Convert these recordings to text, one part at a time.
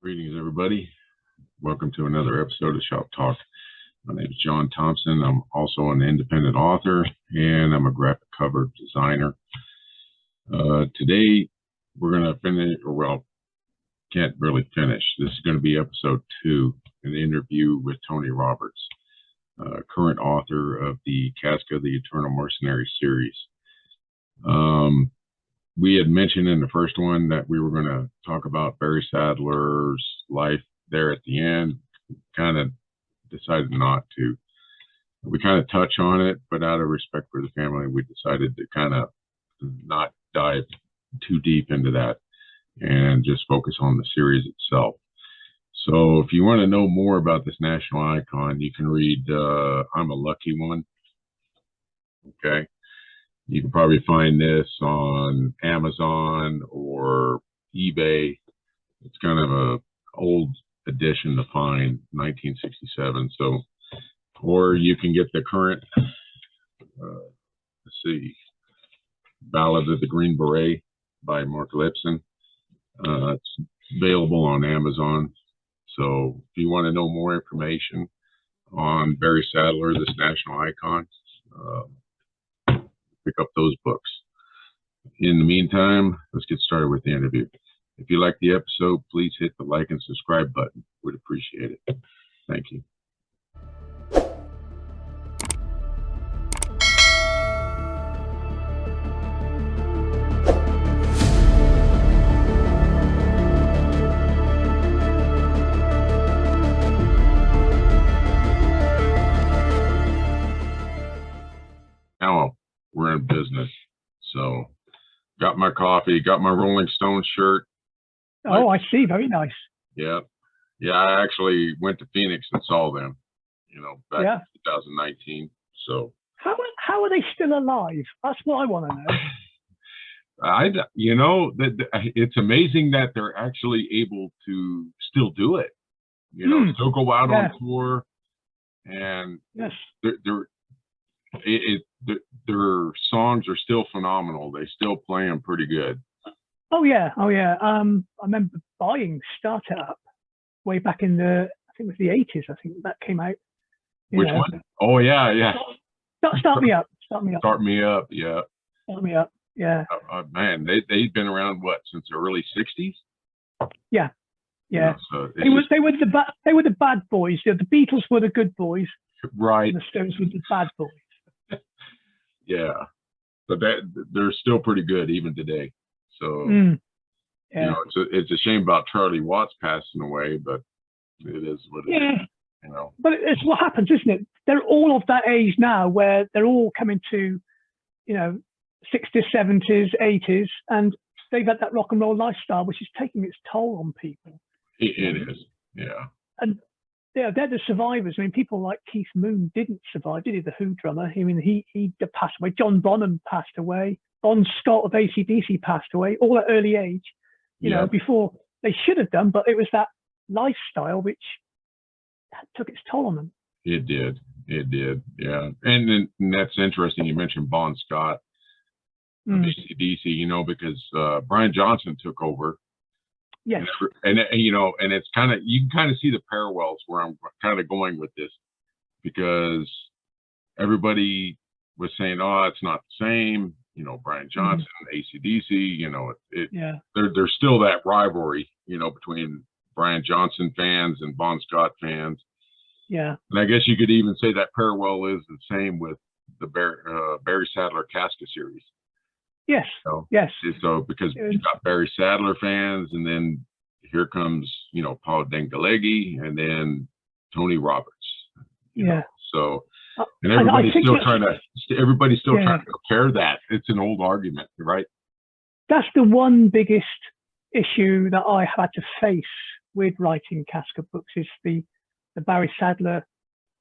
Greetings, everybody. Welcome to another episode of Shop Talk. My name is John Thompson. I'm also an independent author, and I'm a graphic cover designer. Today, we're going to finish, or well, can't really finish. This is going to be episode 2, an interview with Tony Roberts, current author of the Casca, the Eternal Mercenary series. We had mentioned in the first one that we were going to talk about Barry Sadler's life there at the end. Kind of decided not to. We kind of touch on it, but out of respect for the family, we decided to kind of not dive too deep into that and just focus on the series itself. So if you want to know more about this national icon, you can read I'm a Lucky One. Okay. You can probably find this on Amazon or eBay. It's kind of a old edition to find, 1967. So, or you can get the current, let's see, Ballad of the Green Beret by Mark Lipson. It's available on Amazon. So if you want to know more information on Barry Sadler, this national icon, pick up those books. In the meantime, let's get started with the interview. If you like the episode, please hit the like and subscribe button. We'd appreciate it. Thank you. Now we're in business. So got my coffee, got my Rolling Stone shirt. Oh, I see. Very nice. Yeah. Yeah, I actually went to Phoenix and saw them, back in 2019. So how are they still alive? That's what I want to know. It's amazing that they're actually able to still do it. Still go out on tour, and yes, their songs are still phenomenal. They still play them pretty good. Oh yeah. I remember buying Start It Up way back in I think it was the 80s. I think that came out. Which one? Oh yeah. Start Me Up. Start Me Up. Yeah. Start Me Up. Yeah. Man, they've been around since the early 60s. Yeah. Yeah. So they were the bad boys. The Beatles were the good boys. Right. And the Stones were the bad boys. Yeah, but they're still pretty good even today. So it's a shame about Charlie Watts passing away, but it is what it is. But it's what happens, isn't it? They're all of that age now where they're all coming to 60s, 70s, 80s, and they've had that rock and roll lifestyle, which is taking its toll on people. It is, yeah. And they're the survivors. I mean, people like Keith Moon didn't survive, did he? The Who drummer. I mean, he passed away. John Bonham passed away. Bon Scott of AC/DC passed away, all at early age. Before they should have done, but it was that lifestyle which took its toll on them. It did, yeah. And that's interesting. You mentioned Bon Scott of AC/DC, because Brian Johnson took over. Yes. And it's kind of, you can kind of see the parallels where I'm kind of going with this, because everybody was saying, oh, it's not the same, Brian Johnson, AC/DC, there's still that rivalry, between Brian Johnson fans and Bon Scott fans. Yeah. And I guess you could even say that parallel is the same with the Barry Sadler Casca series. Yes. Yes. So because you got Barry Sadler fans, and then here comes Paul Dengaleghi, and then Tony Roberts. So and everybody's still trying to compare that. It's an old argument, right? That's the one biggest issue that I had to face with writing Casca books is the Barry Sadler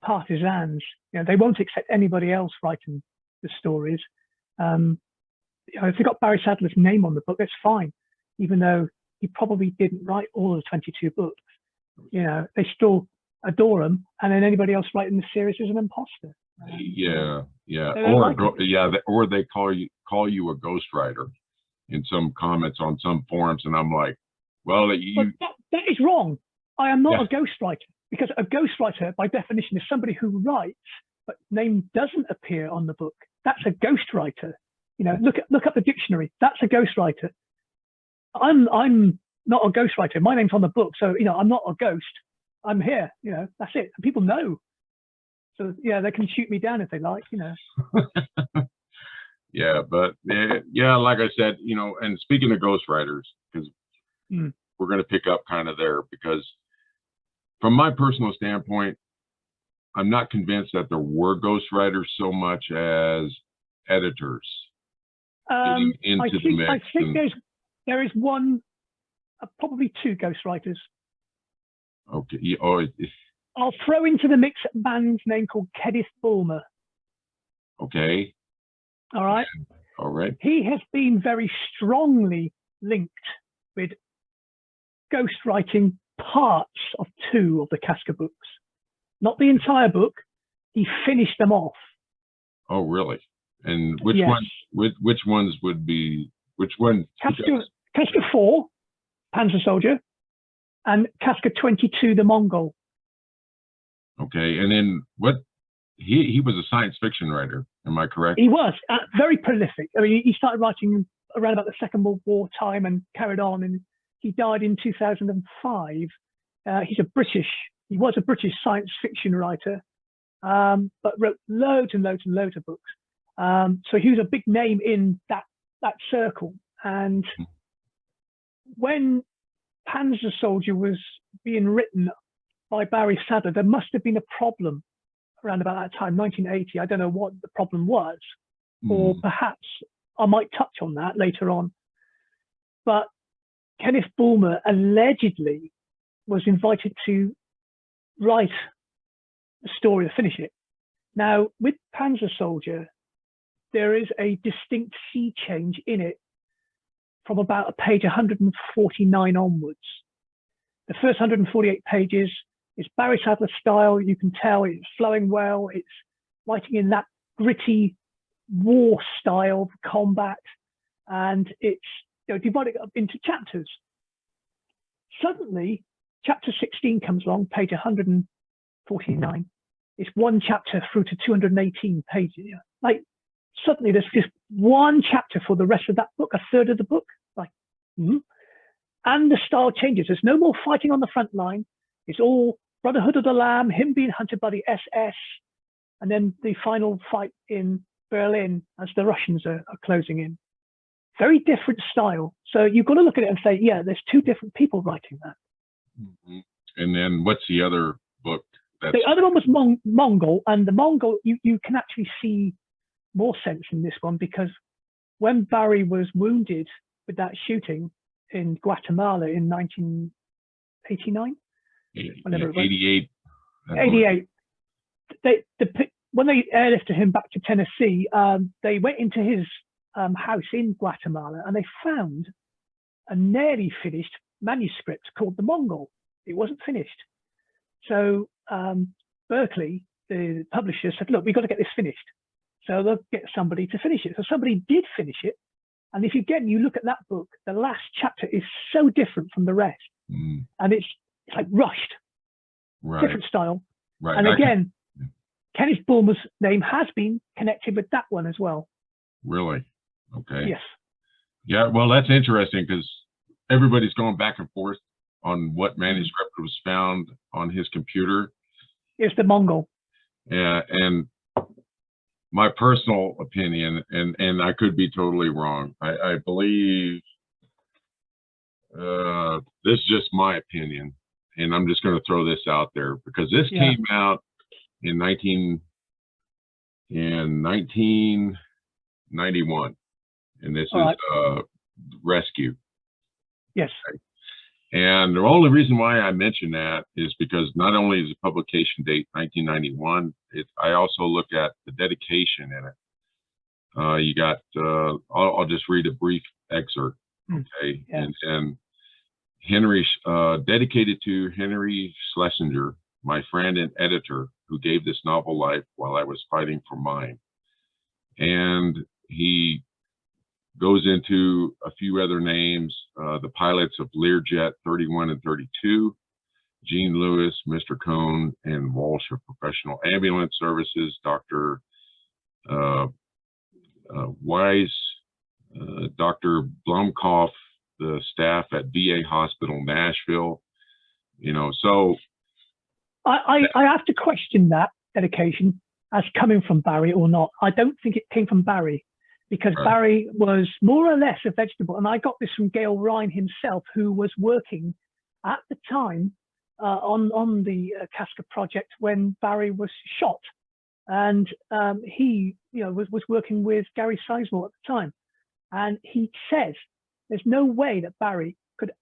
partisans. They won't accept anybody else writing the stories. If they got Barry Sadler's name on the book, that's fine, even though he probably didn't write all of the 22 books. They still adore him, and then anybody else writing the series is an imposter. Yeah. Or they call you a ghostwriter in some comments on some forums, and I'm like, well, that is wrong. I am not Yeah. a ghostwriter, because a ghostwriter, by definition, is somebody who writes, but name doesn't appear on the book. That's a ghostwriter. You know, look up the dictionary. That's a ghostwriter. I'm not a ghostwriter. My name's on the book, so you know, I'm not a ghost. I'm here. You know, that's it. And people know. So yeah, they can shoot me down if they like. You know. Yeah, but yeah, like I said, you know, and speaking of ghostwriters, because we're going to pick up kind of there, because from my personal standpoint, I'm not convinced that there were ghostwriters so much as editors getting into the mix. I think there is one, probably two ghostwriters. Okay. I'll throw into the mix a man's name called Kenneth Bulmer. Okay. All right. All right. He has been very strongly linked with ghostwriting parts of 2 of the Casca books. Not the entire book. He finished them off. Oh, really? And which yes. which ones would be, which one? Casca 4, Panzer Soldier, and Casca 22, the Mongol. Okay. And then what? He was a science fiction writer. Am I correct? He was very prolific. I mean, he started writing around about the Second World War time and carried on, and he died in 2005. He was a British science fiction writer, but wrote loads and loads and loads of books. So he was a big name in that circle. And when Panzer Soldier was being written by Barry Sadler, there must have been a problem around about that time, 1980. I don't know what the problem was, or perhaps I might touch on that later on. But Kenneth Bulmer allegedly was invited to write the story to finish it. Now, with Panzer Soldier, there is a distinct sea change in it from about page 149 onwards. The first 148 pages is Barry Sadler style. You can tell it's flowing well. It's writing in that gritty war style of combat, and it's divided up into chapters. Suddenly, chapter 16 comes along, page 149. It's one chapter through to 218 pages. Like suddenly, there's just one chapter for the rest of that book, a third of the book. Like, and the style changes. There's no more fighting on the front line. It's all Brotherhood of the Lamb, him being hunted by the SS, and then the final fight in Berlin as the Russians are closing in. Very different style. So you've got to look at it and say, yeah, there's 2 different people writing that. And then what's the other book? The other one was Mongol, and the Mongol, you can actually see more sense in this one, because when Barry was wounded with that shooting in Guatemala in 1989, whenever it was. 88. 88. When they airlifted him back to Tennessee, they went into his house in Guatemala, and they found a nearly finished manuscript called the Mongol. It wasn't finished. So Berkeley, the publisher, said, look, we've got to get this finished. So they'll get somebody to finish it. So somebody did finish it. And if you look at that book, the last chapter is so different from the rest. And it's like rushed, different style. Right. And again, Kenneth Bulmer's name has been connected with that one as well. Really? Okay. Yes. Yeah, well, that's interesting, because everybody's going back and forth on what manuscript was found on his computer. It's the Mongol. Yeah, and my personal opinion, and I could be totally wrong, I believe this is just my opinion, and I'm just going to throw this out there, because this came out in 1991, and this is Rescue. Yes. Okay. And the only reason why I mention that is because not only is the publication date 1991, I also look at the dedication in it. You got, I'll just read a brief excerpt, okay? Yeah. And Henry, dedicated to Henry Schlesinger, my friend and editor, who gave this novel life while I was fighting for mine. And he Goes into a few other names, the pilots of Learjet 31 and 32, Gene Lewis, Mr. Cohn, and Walsh of Professional Ambulance Services, Dr. Weiss, Dr. Blumkoff, the staff at VA Hospital Nashville, so. I have to question that dedication as coming from Barry or not. I don't think it came from Barry, because Right. Barry was more or less a vegetable. And I got this from Gail Ryan himself, who was working at the time on the Casca project when Barry was shot. And he was working with Gary Sizemore at the time. And he says there's no way that Barry could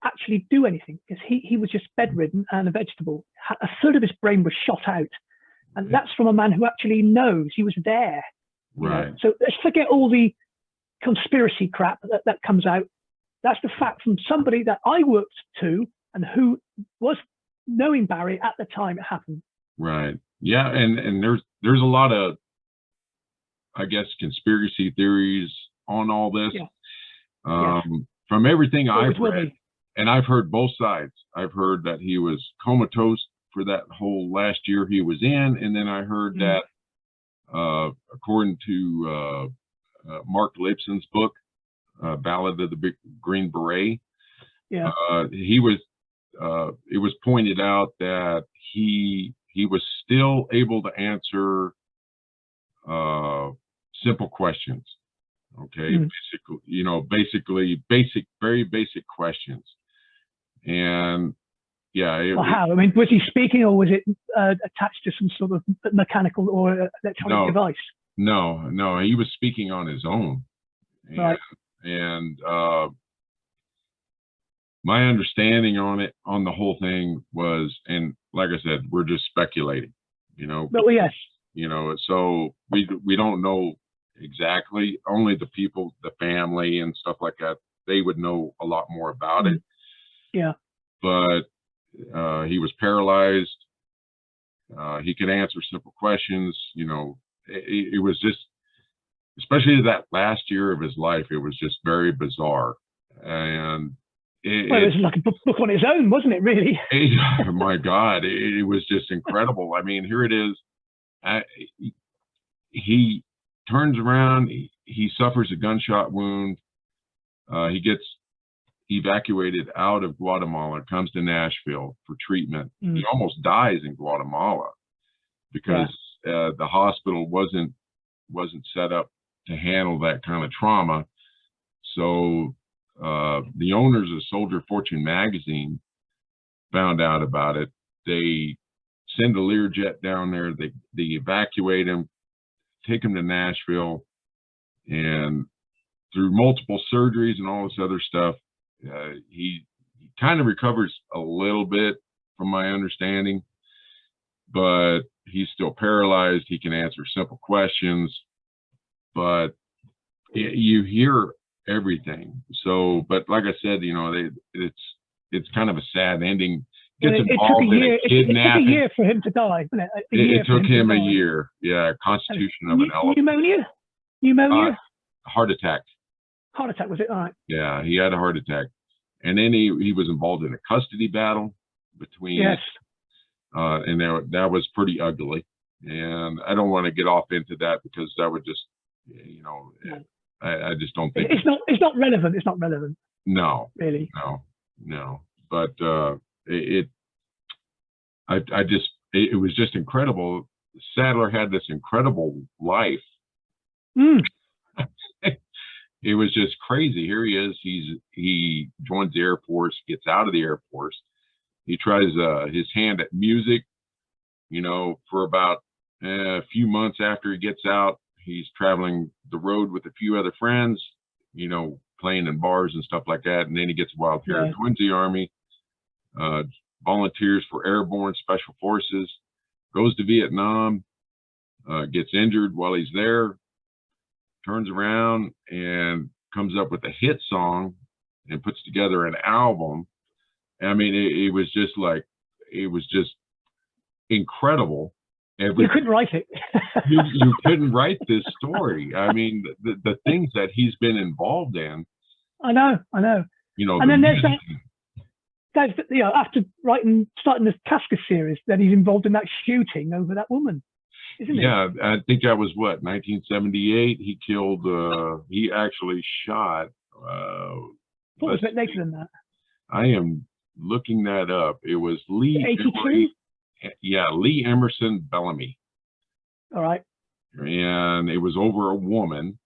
actually do anything, because he was just bedridden and a vegetable. A third of his brain was shot out. And that's from a man who actually knows. He was there. Right. So let's forget all the conspiracy crap that comes out. That's the fact from somebody that I worked to and who was knowing Barry at the time it happened. Right. Yeah, and there's a lot of, I guess, conspiracy theories on all this. Yeah. From everything I've will read, be. and I've heard both sides. I've heard that he was comatose for that whole last year he was in, and then I heard that, according to Mark Lipson's book, Ballad of the Big Green Beret, he was. It was pointed out that he was still able to answer simple questions. Okay, basically, very basic questions. And yeah, how? I mean, was he speaking, or was it attached to some sort of mechanical or electronic device? No, he was speaking on his own. Right. And my understanding on the whole thing was, and like I said, we're just speculating, But yes. So we don't know exactly. Only the people, the family and stuff like that, they would know a lot more about it. Yeah. But he was paralyzed. He could answer simple questions. It was just, especially that last year of his life, it was just very bizarre. And it was like a book on its own, wasn't it, really? My God, it was just incredible. I mean, here it is. He turns around, he suffers a gunshot wound. He gets evacuated out of Guatemala, comes to Nashville for treatment. He almost dies in Guatemala because the hospital wasn't set up to handle that kind of trauma. So the owners of Soldier Fortune magazine found out about it. They send a Learjet down there. They evacuate him, take him to Nashville, and through multiple surgeries and all this other stuff, he kind of recovers a little bit, from my understanding, but he's still paralyzed. He can answer simple questions, but you hear everything. So, but like I said, it's kind of a sad ending. Gets involved in a kidnapping. It took a year for him to die, wasn't it? It took him a year. Yeah, constitution of an elephant. Pneumonia? Heart attack. Heart attack, was it? All right. Yeah, he had a heart attack. And then he was involved in a custody battle between, and that was pretty ugly. And I don't want to get off into that because that would just, I just don't think it's not relevant. It's not relevant. No, really. No. But it was just incredible. Sadler had this incredible life. It was just crazy. Here he is. He joins the Air Force, gets out of the Air Force. He tries his hand at music, for about a few months after he gets out. He's traveling the road with a few other friends, playing in bars and stuff like that. And then he gets a wild hair, joins the Army, volunteers for Airborne Special Forces, goes to Vietnam, gets injured while he's there, turns around and comes up with a hit song and puts together an album. I mean, it was just incredible. You couldn't write it. you couldn't write this story. I mean, the things that he's been involved in. I know. You know, and then there's that. After starting the Casca series, then he's involved in that shooting over that woman, isn't it? Yeah, I think that was what, 1978. He killed. He actually shot. I thought it was a bit later than that. I am looking that up. It was Lee. 82. Yeah, Lee Emerson Bellamy. All right. And it was over a woman.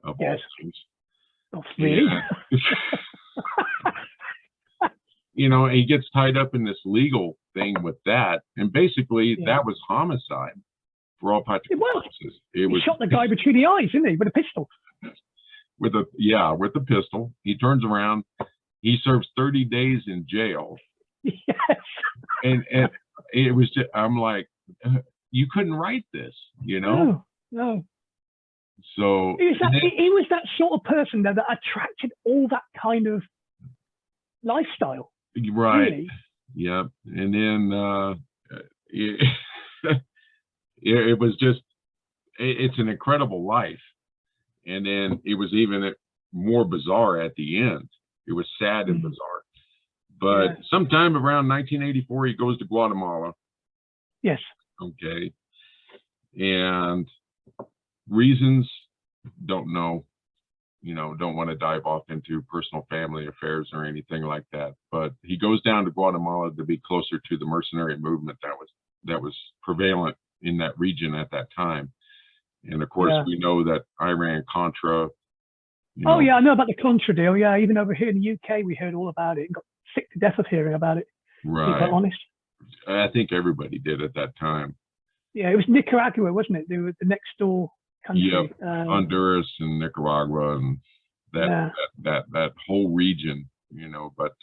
Of all things. Oh, really? You know, he gets tied up in this legal thing with that, and basically that was homicide for all practical purposes. He shot the guy between the eyes, didn't he, with a pistol? With a pistol. He turns around. He serves 30 days in jail. Yes. And it was just, I'm like, you couldn't write this, you know? No. So he was that sort of person that attracted all that kind of lifestyle. Right. Really. Yeah. And then it was just, it's an incredible life. And then it was even more bizarre at the end. It was sad and bizarre. But sometime around 1984, he goes to Guatemala. Yes. Okay. And reasons, don't know. You know, don't want to dive off into personal family affairs or anything like that. But he goes down to Guatemala to be closer to the mercenary movement that was prevalent in that region at that time. And of course, we know that Iran Contra. Oh yeah, I know about the Contra deal. Yeah, even over here in the UK, we heard all about it and got sick to death of hearing about it. Right. To be quite honest. I think everybody did at that time. Yeah, it was Nicaragua, wasn't it? They were the next door country. Yep. Honduras and Nicaragua and that whole region, you know. But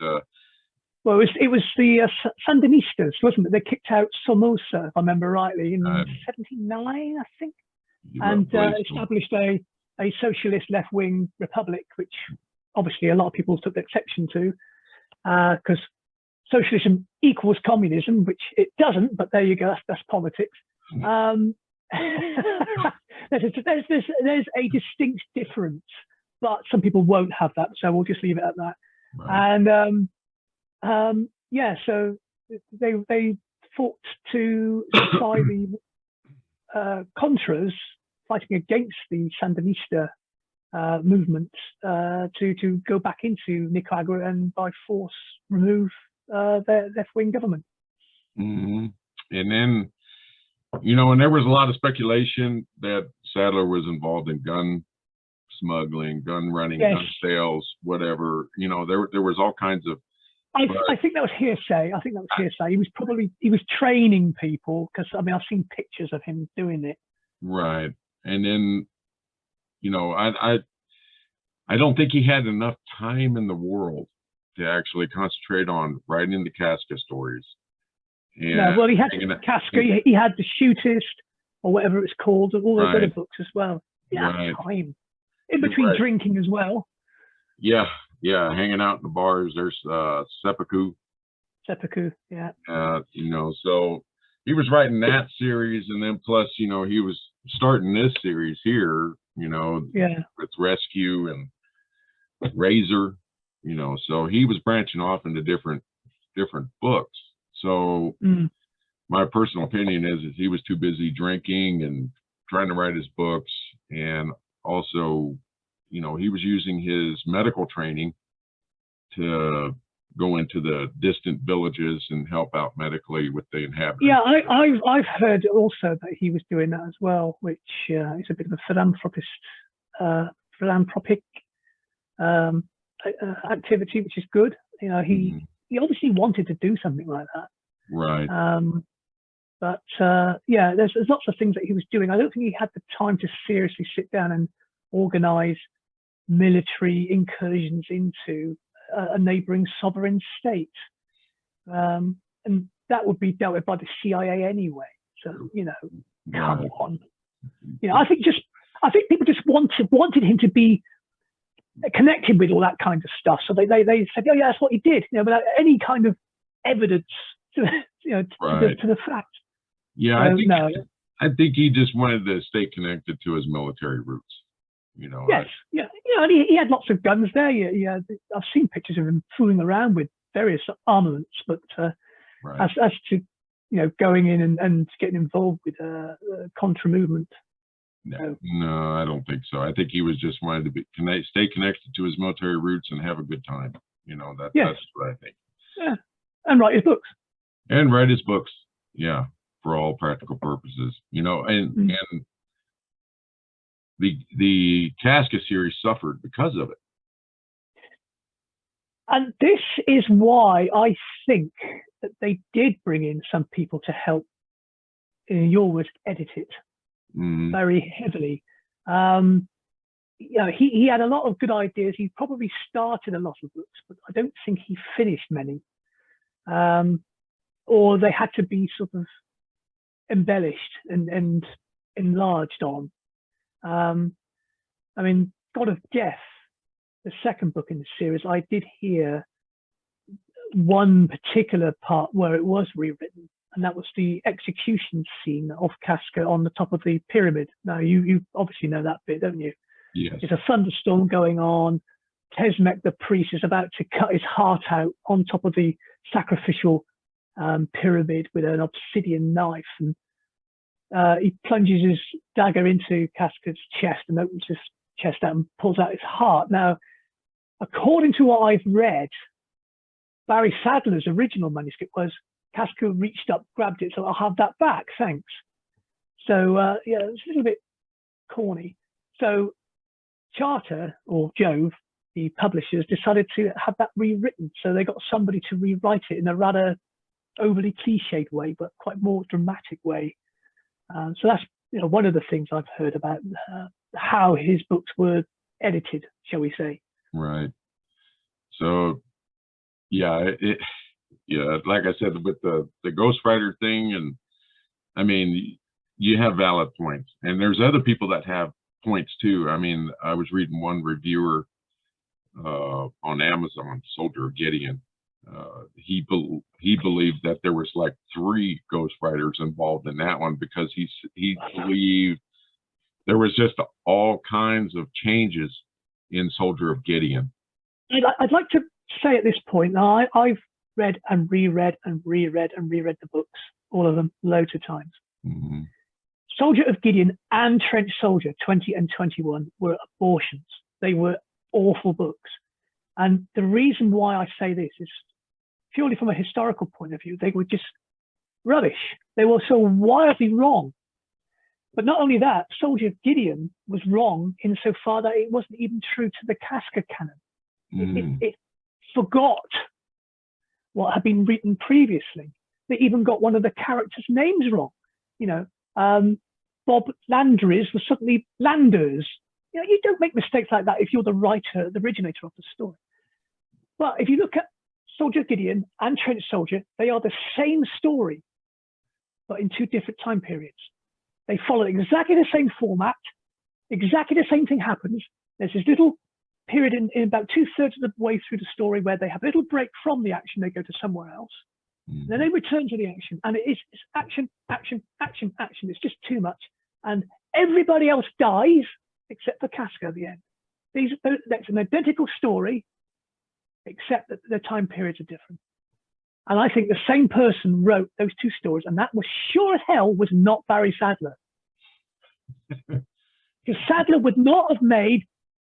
well, it was the Sandinistas, wasn't it? They kicked out Somoza, if I remember rightly, in '79, I think, and established a socialist left-wing republic, which obviously a lot of people took exception to, because socialism equals communism, which it doesn't. But there you go. That's politics. There's a distinct difference, but some people won't have that, so we'll just leave it at that. Right. And so they fought to supply the Contras fighting against the Sandinista movement to go back into Nicaragua and by force remove their left-wing government. Mm-hmm. And then, you know, and there was a lot of speculation that Sadler was involved in gun smuggling, gun running, gun sales, whatever. You know, there was all kinds of. I think that was hearsay. He was training people, because I mean I've seen pictures of him doing it. Right, and then, you know, I don't think he had enough time in the world to actually concentrate on writing the Casca stories. And no, well, he had Casca. He had the Shootist, or whatever it's called, and all those other books as well. Yeah, time in between drinking as well. Yeah, hanging out in the bars. There's Seppuku, yeah. You know, so he was writing that series, and then plus, you know, he was starting this series here, you know, with Rescue and Razor, you know, so he was branching off into different books. So my personal opinion is he was too busy drinking and trying to write his books, and also, you know, he was using his medical training to go into the distant villages and help out medically with the inhabitants. Yeah, I've heard also that he was doing that as well, which is a bit of a philanthropic activity, which is good. You know, he obviously wanted to do something like that. Right. But there's lots of things that he was doing. I don't think he had the time to seriously sit down and organize military incursions into a neighboring sovereign state, and that would be dealt with by the CIA anyway. So, you know, come on. You know, I think people just wanted him to be connected with all that kind of stuff. So they said, oh yeah, that's what he did, you know, without any kind of evidence to the fact. Yeah, I think he just wanted to stay connected to his military roots. You know. Yes, yeah, and he had lots of guns there. Yeah, I've seen pictures of him fooling around with various armaments, but Right. as to going in and getting involved with contra movement. No, I don't think so. I think he was just wanted to stay connected to his military roots and have a good time. That's what I think. Yeah, and write his books. And write his books. Yeah, for all practical purposes. And the Casca series suffered because of it. And this is why I think that they did bring in some people to help, in your words, edit it very heavily. He had a lot of good ideas. He probably started a lot of books, but I don't think he finished many. Or they had to be sort of embellished and enlarged on. I mean, God of Death, the second book in the series, I did hear one particular part where it was rewritten, and that was the execution scene of Casca on the top of the pyramid. Now, you obviously know that bit, don't you? Yes. There's a thunderstorm going on. Tesmek, the priest, is about to cut his heart out on top of the sacrificial pyramid with an obsidian knife, and he plunges his dagger into Casca's chest and opens his chest out and pulls out his heart. Now, according to what I've read, Barry Sadler's original manuscript was Casca reached up, grabbed it, so I'll have that back, thanks. So it's a little bit corny. So Charter, or Jove, the publishers, decided to have that rewritten. So they got somebody to rewrite it in a rather overly cliched way, but quite more dramatic way. So that's one of the things I've heard about how his books were edited, shall we say? Right. So, yeah, like I said, with the ghostwriter thing, and I mean, you have valid points, and there's other people that have points too. I mean, I was reading one reviewer on Amazon, Soldier of Gideon. He believed that there was like 3 ghostwriters involved in that one, because he believed there was just all kinds of changes in Soldier of Gideon. I'd like to say at this point, now I've read and reread and reread and reread the books, all of them, loads of times. Soldier of Gideon and Trench Soldier 20 and 21 were abortions. They were awful books. And the reason why I say this is purely from a historical point of view. They were just rubbish. They were so wildly wrong. But not only that, Soldier of Gideon was wrong insofar that it wasn't even true to the Casca canon. It forgot what had been written previously. They even got one of the characters' names wrong. Bob Landry's was suddenly Landers. You don't make mistakes like that if you're the writer, the originator of the story. But if you look at Soldier of Gideon and Trench Soldier, they are the same story, but in 2 different time periods. They follow exactly the same format, exactly the same thing happens. There's this little period in about 2/3 of the way through the story where they have a little break from the action, they go to somewhere else. Then they return to the action, and it's action, action, action, action. It's just too much. And everybody else dies except for Casca at the end. That's an identical story, except that the time periods are different. And I think the same person wrote those 2 stories, and that was sure as hell was not Barry Sadler. Because Sadler would not have made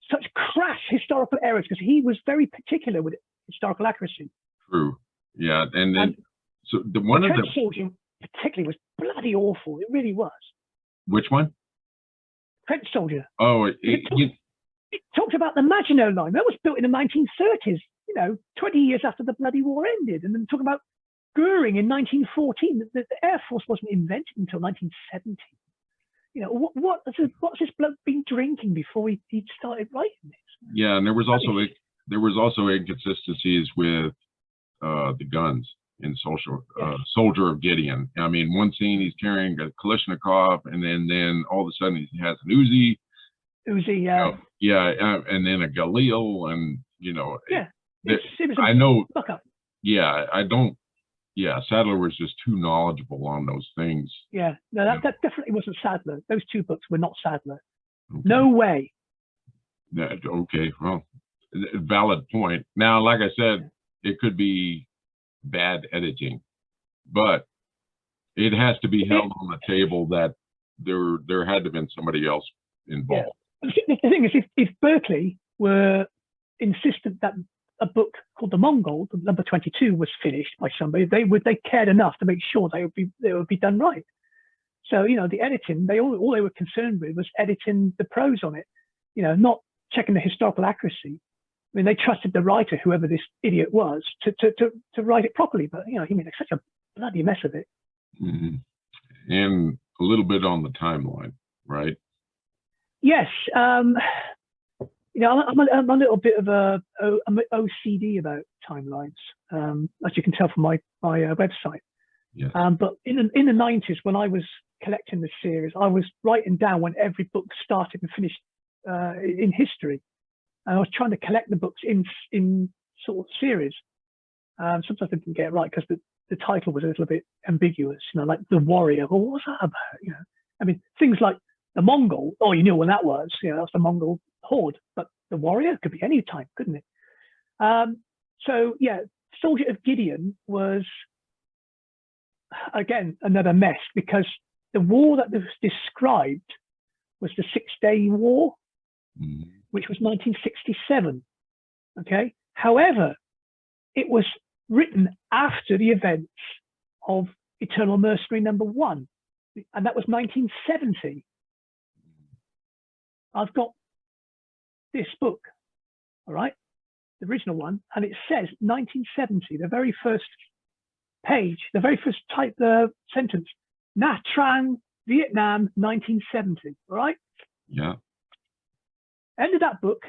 such crass historical errors, because he was very particular with historical accuracy. True. Yeah, and then so the one of the Soldier particularly was bloody awful. It really was. Which one? Trench Soldier. Oh, it talked about the Maginot Line. That was built in the 1930s. 20 years after the bloody war ended, and then talking about Goering in 1914. The Air Force wasn't invented until 1970. What's this bloke been drinking before he started writing this? Yeah, and there was also inconsistencies with the guns in Soldier of Gideon. I mean, one scene he's carrying a Kalashnikov, and then all of a sudden he has an Uzi. And then a Galil, and I know. Yeah, I don't yeah, Sadler was just too knowledgeable on those things. Yeah, no, that definitely wasn't Sadler. Those two books were not Sadler. Okay. No way. Okay, well, valid point. Now, like I said, it could be bad editing, but it has to be held on the table that there had to have been somebody else involved. Yeah. The thing is, if Berkeley were insistent that a book called The Mongol, number 22, was finished by somebody, they cared enough to make sure they would be done right. So, you know, the editing, all they were concerned with was editing the prose on it, you know, not checking the historical accuracy. I mean, they trusted the writer, whoever this idiot was, to write it properly. But, you know, he made such a bloody mess of it. Mm-hmm. And a little bit on the timeline, right? Yes. You know, I'm a little bit of I'm OCD about timelines, as you can tell from my website. Yes. But in the 90s, when I was collecting the series, I was writing down when every book started and finished in history. And I was trying to collect the books in sort of series. Sometimes I didn't get it right because the title was a little bit ambiguous, you know, like The Warrior. Well, what was that about? You know, I mean, things like the Mongol. Oh, you knew when that was. You know, that's the Mongol horde. But the Warrior could be any time, couldn't it? So yeah, Soldier of Gideon was again another mess because the war that was described was the 6-Day War, which was 1967. Okay. However, it was written after the events of Eternal Mercenary #1, and that was 1970. I've got this book, all right, the original one, and it says 1970, the very first page, the very first sentence, Nha Trang, Vietnam, 1970, all right? Yeah. End of that book,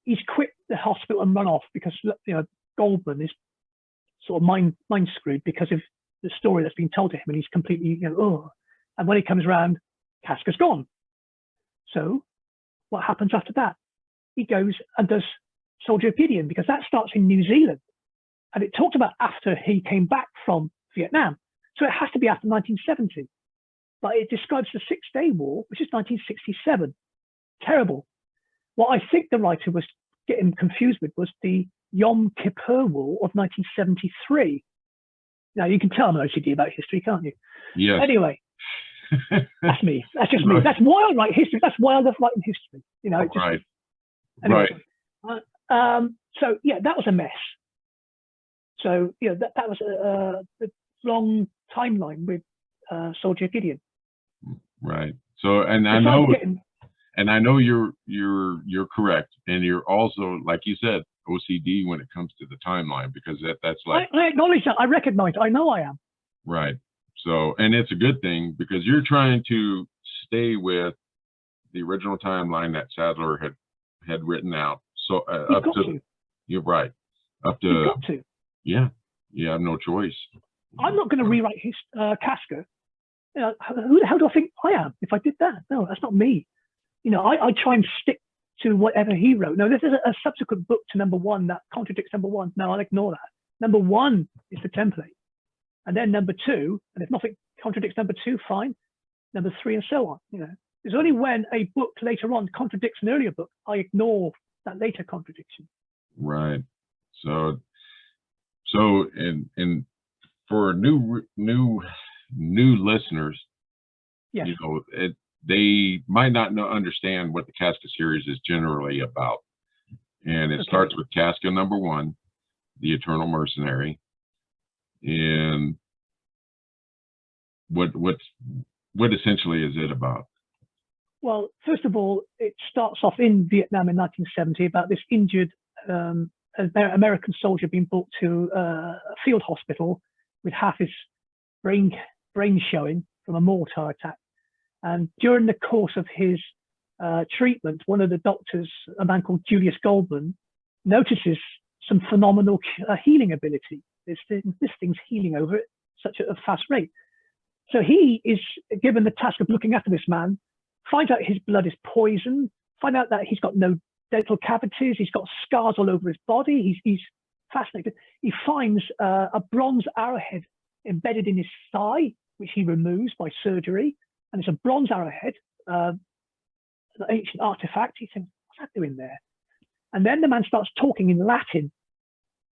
he's quit the hospital and run off because, you know, Goldman is sort of mind screwed because of the story that's been told to him, and he's completely, you know, oh. And when he comes around, Casca's gone. So what happens after that? He goes and does Soldier of Gideon because that starts in New Zealand, and it talked about after he came back from Vietnam. So it has to be after 1970, but it describes the 6-Day War, which is 1967. Terrible. What I think the writer was getting confused with was the Yom Kippur War of 1973. Now, you can tell I'm an OCD about history, can't you? Yes. Anyway, that's me. That's just me. That's why I write history. That's why I love writing history. You know, right. Anyway, Right. So, yeah, that was a mess. So, you know, that was a long timeline with Soldier of Gideon. Right. So, and I know you're correct, and you're also, like you said, OCD when it comes to the timeline, because that's like I acknowledge that. I recognize it. I know I am. Right. So, and it's a good thing because you're trying to stay with the original timeline that Sadler had written out. So up to you're right. Up to you've got to. Yeah. You have no choice. I'm not going to rewrite his Casca. You know, who the hell do I think I am if I did that? No, that's not me. You know, I try and stick to whatever he wrote. No, this is a subsequent book to #1 that contradicts #1. No, I'll ignore that. #1 is the template. And then #2, and if nothing contradicts #2, fine. #3 and so on. You know, it's only when a book later on contradicts an earlier book, I ignore that later contradiction. Right. So and for new listeners, yes, you know, they might not understand what the Casca series is generally about. And it starts with Casca #1, the Eternal Mercenary. And what essentially is it about? Well, first of all, it starts off in Vietnam in 1970 about this injured American soldier being brought to a field hospital with half his brain showing from a mortar attack. And during the course of his treatment, one of the doctors, a man called Julius Goldman, notices some phenomenal healing ability. This thing's healing over at such a fast rate. So he is given the task of looking after this man, finds out his blood is poisoned, find out that he's got no dental cavities, he's got scars all over his body, he's fascinated. He finds a bronze arrowhead embedded in his thigh, which he removes by surgery. And it's a bronze arrowhead, an ancient artifact. He thinks, what's that doing there? And then the man starts talking in Latin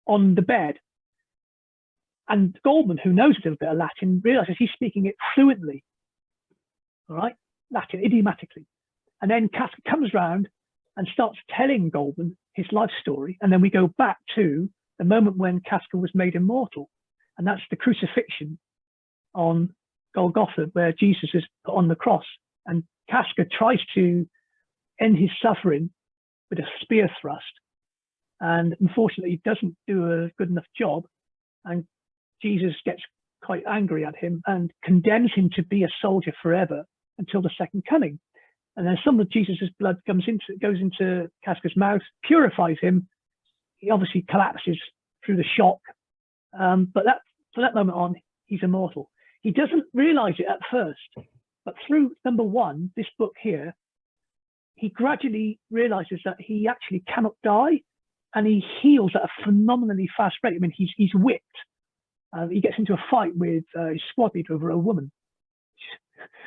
on the bed. And Goldman, who knows a little bit of Latin, realizes he's speaking it fluently. All right, Latin, idiomatically. And then Casca comes round and starts telling Goldman his life story. And then we go back to the moment when Casca was made immortal. And that's the crucifixion on Golgotha, where Jesus is put on the cross. And Casca tries to end his suffering with a spear thrust. And unfortunately, he doesn't do a good enough job. And Jesus gets quite angry at him and condemns him to be a soldier forever until the second coming. And then some of Jesus's blood goes into Casca's mouth, purifies him. He obviously collapses through the shock. But from that moment on, he's immortal. He doesn't realize it at first, but through number 1, this book here, he gradually realizes that he actually cannot die, and he heals at a phenomenally fast rate. I mean, he's whipped. He gets into a fight with his squad leader over a woman.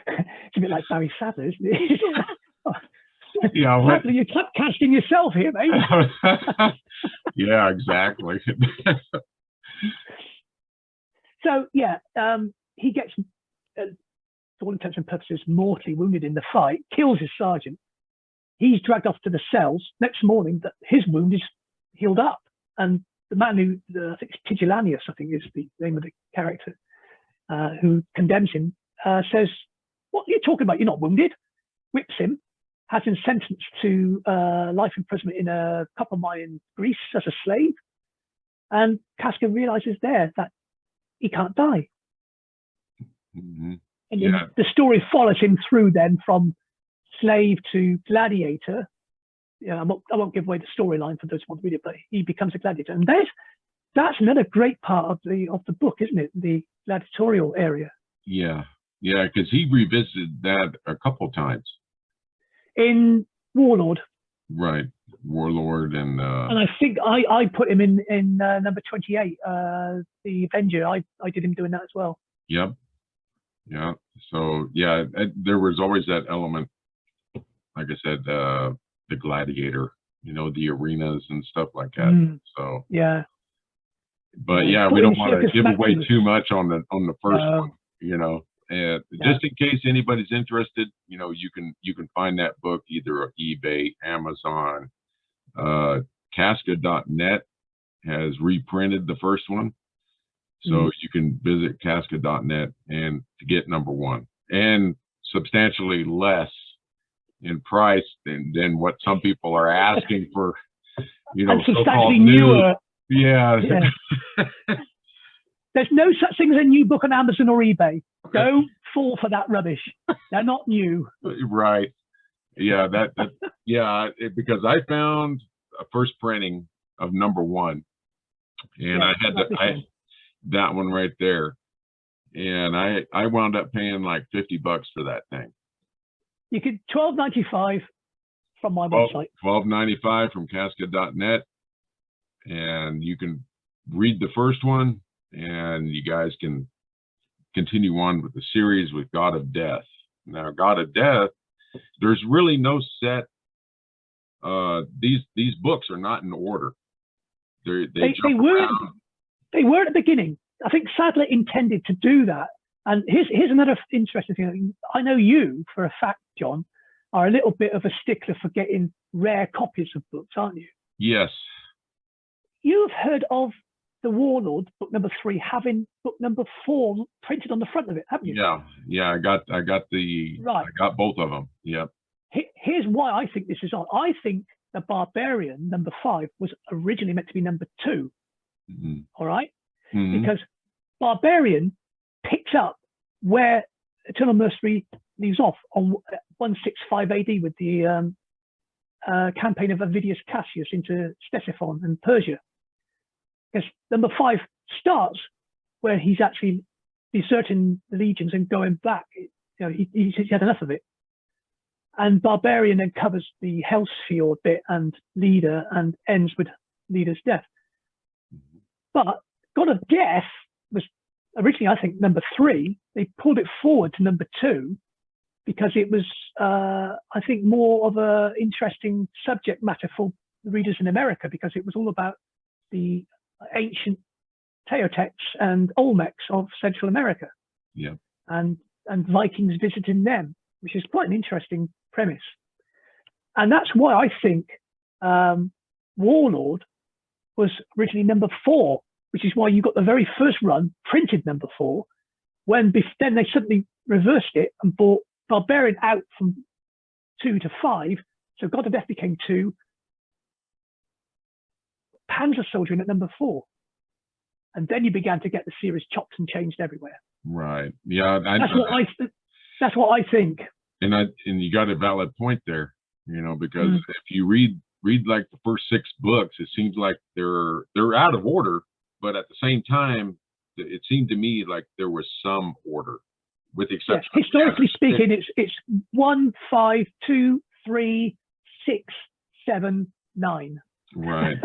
It's a bit like Barry Sadler, isn't it? Yeah, Sadler, you're casting yourself here, mate. Yeah, exactly. So yeah, he gets, to all intents and purposes, mortally wounded in the fight, kills his sergeant. He's dragged off to the cells. Next morning, his wound is healed up, and the man who, I think it's Tigellanius, I think is the name of the character, who condemns him, says, "What are you talking about? You're not wounded." Whips him, has him sentenced to life imprisonment in a copper mine in Greece as a slave. And Casca realizes there that he can't die. Mm-hmm. And then the story follows him through then from slave to gladiator. I won't give away the storyline for those who want to read it, but he becomes a gladiator. And that's another great part of the book, isn't it? The gladiatorial area. Yeah, because he revisited that a couple times. In Warlord. Right, Warlord and I think I put him in number 28, the Avenger. I did him doing that as well. Yep. Yeah. So yeah, there was always that element. Like I said, the gladiator, the arenas and stuff like that. So yeah. But yeah, we don't want to give away too much on the first one. And just in case anybody's interested, you can find that book either on eBay, Amazon. Casca.net has reprinted the first one, so you can visit Casca.net and to get number 1, and substantially less in price than what some people are asking for. And substantially newer. Yeah. There's no such thing as a new book on Amazon or eBay. Don't fall for that rubbish. They're not new. Right. Yeah, because I found a first printing of number 1, and I had that one right there, and I wound up paying like $50 for that thing. You could $12.95 from my website. $12.95 from Casca.net, and you can read the first one, and you guys can continue on with the series with God of Death. Now, God of Death, there's really no set. These books are not in order. They were at the beginning. I think Sadler intended to do that. And here's another interesting thing. I know you, for a fact, John, are a little bit of a stickler for getting rare copies of books, aren't you? Yes. You've heard of the Warlord, book number 3, having book number 4 printed on the front of it, haven't you? Yeah. I got both of them. Yep. Here's why I think this is on. I think the Barbarian number 5 was originally meant to be number 2. All right, because Barbarian picks up where Eternal Mercenary leaves off on 165 AD with the campaign of Avidius Cassius into Ctesiphon and Persia. Because number 5 starts where he's actually deserting the legions and going back. He's had enough of it. And Barbarian then covers the Hellsfield bit and Leader and ends with Leader's death. But God of Death was originally, I think, number 3. They pulled it forward to number 2 because it was, I think, more of a interesting subject matter for the readers in America, because it was all about the ancient Teotihuacans and Olmecs of Central America. Yeah. And Vikings visiting them, which is quite an interesting premise. And that's why I think Warlord was originally number 4, which is why you got the very first run printed number 4, when then they suddenly reversed it and brought Barbarian out from 2 to 5. So God of Death became 2. Panzer Soldier in at number 4. And then you began to get the series chopped and changed everywhere. Right. Yeah. That's what I think. And you got a valid point there, because if you read like the first 6 books, it seems like they're out of order, but at the same time, it seemed to me like there was some order, with the exception. Yes. Historically speaking, it's 1, 5, 2, 3, 6, 7, 9. Right.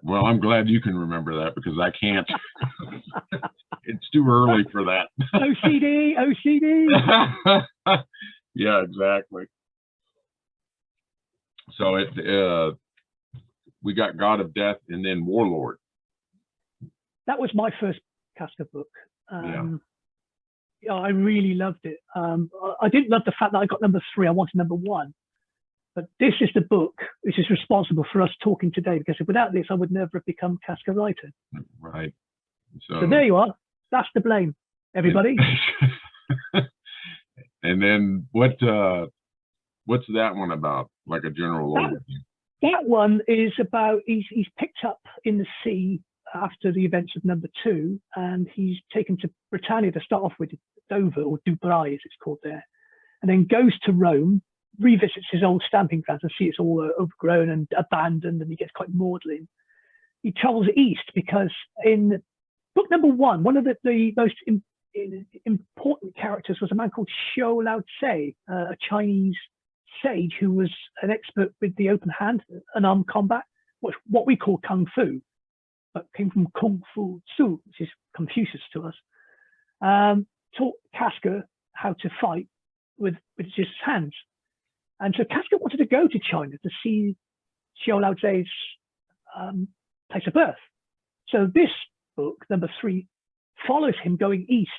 Well, I'm glad you can remember that, because I can't. It's too early for that. OCD. Yeah, exactly. So we got God of Death and then Warlord. That was my first Casca book. I really loved it. I didn't love the fact that I got number 3. I wanted number 1. But this is the book which is responsible for us talking today, because without this, I would never have become Casca writer. Right. So there you are. That's the blame, everybody. And then what's that one about? Like a general overview. That one is about he's picked up in the sea after the events of number 2, and he's taken to Britannia to start off with, Dover, or Dubrai as it's called there, and then goes to Rome, revisits his old stamping grounds and see it's all overgrown and abandoned, and he gets quite maudlin. He travels east because in book number 1, one of the most important characters was a man called Xiao Lao Tse, a Chinese sage who was an expert with the open hand, unarmed combat, what we call kung fu, but came from Kung Fu Tzu, which is Confucius to us. Taught Casca how to fight with just hands. And so Casca wanted to go to China to see Xiao Lao Tse's place of birth. So this book, number 3, follows him going east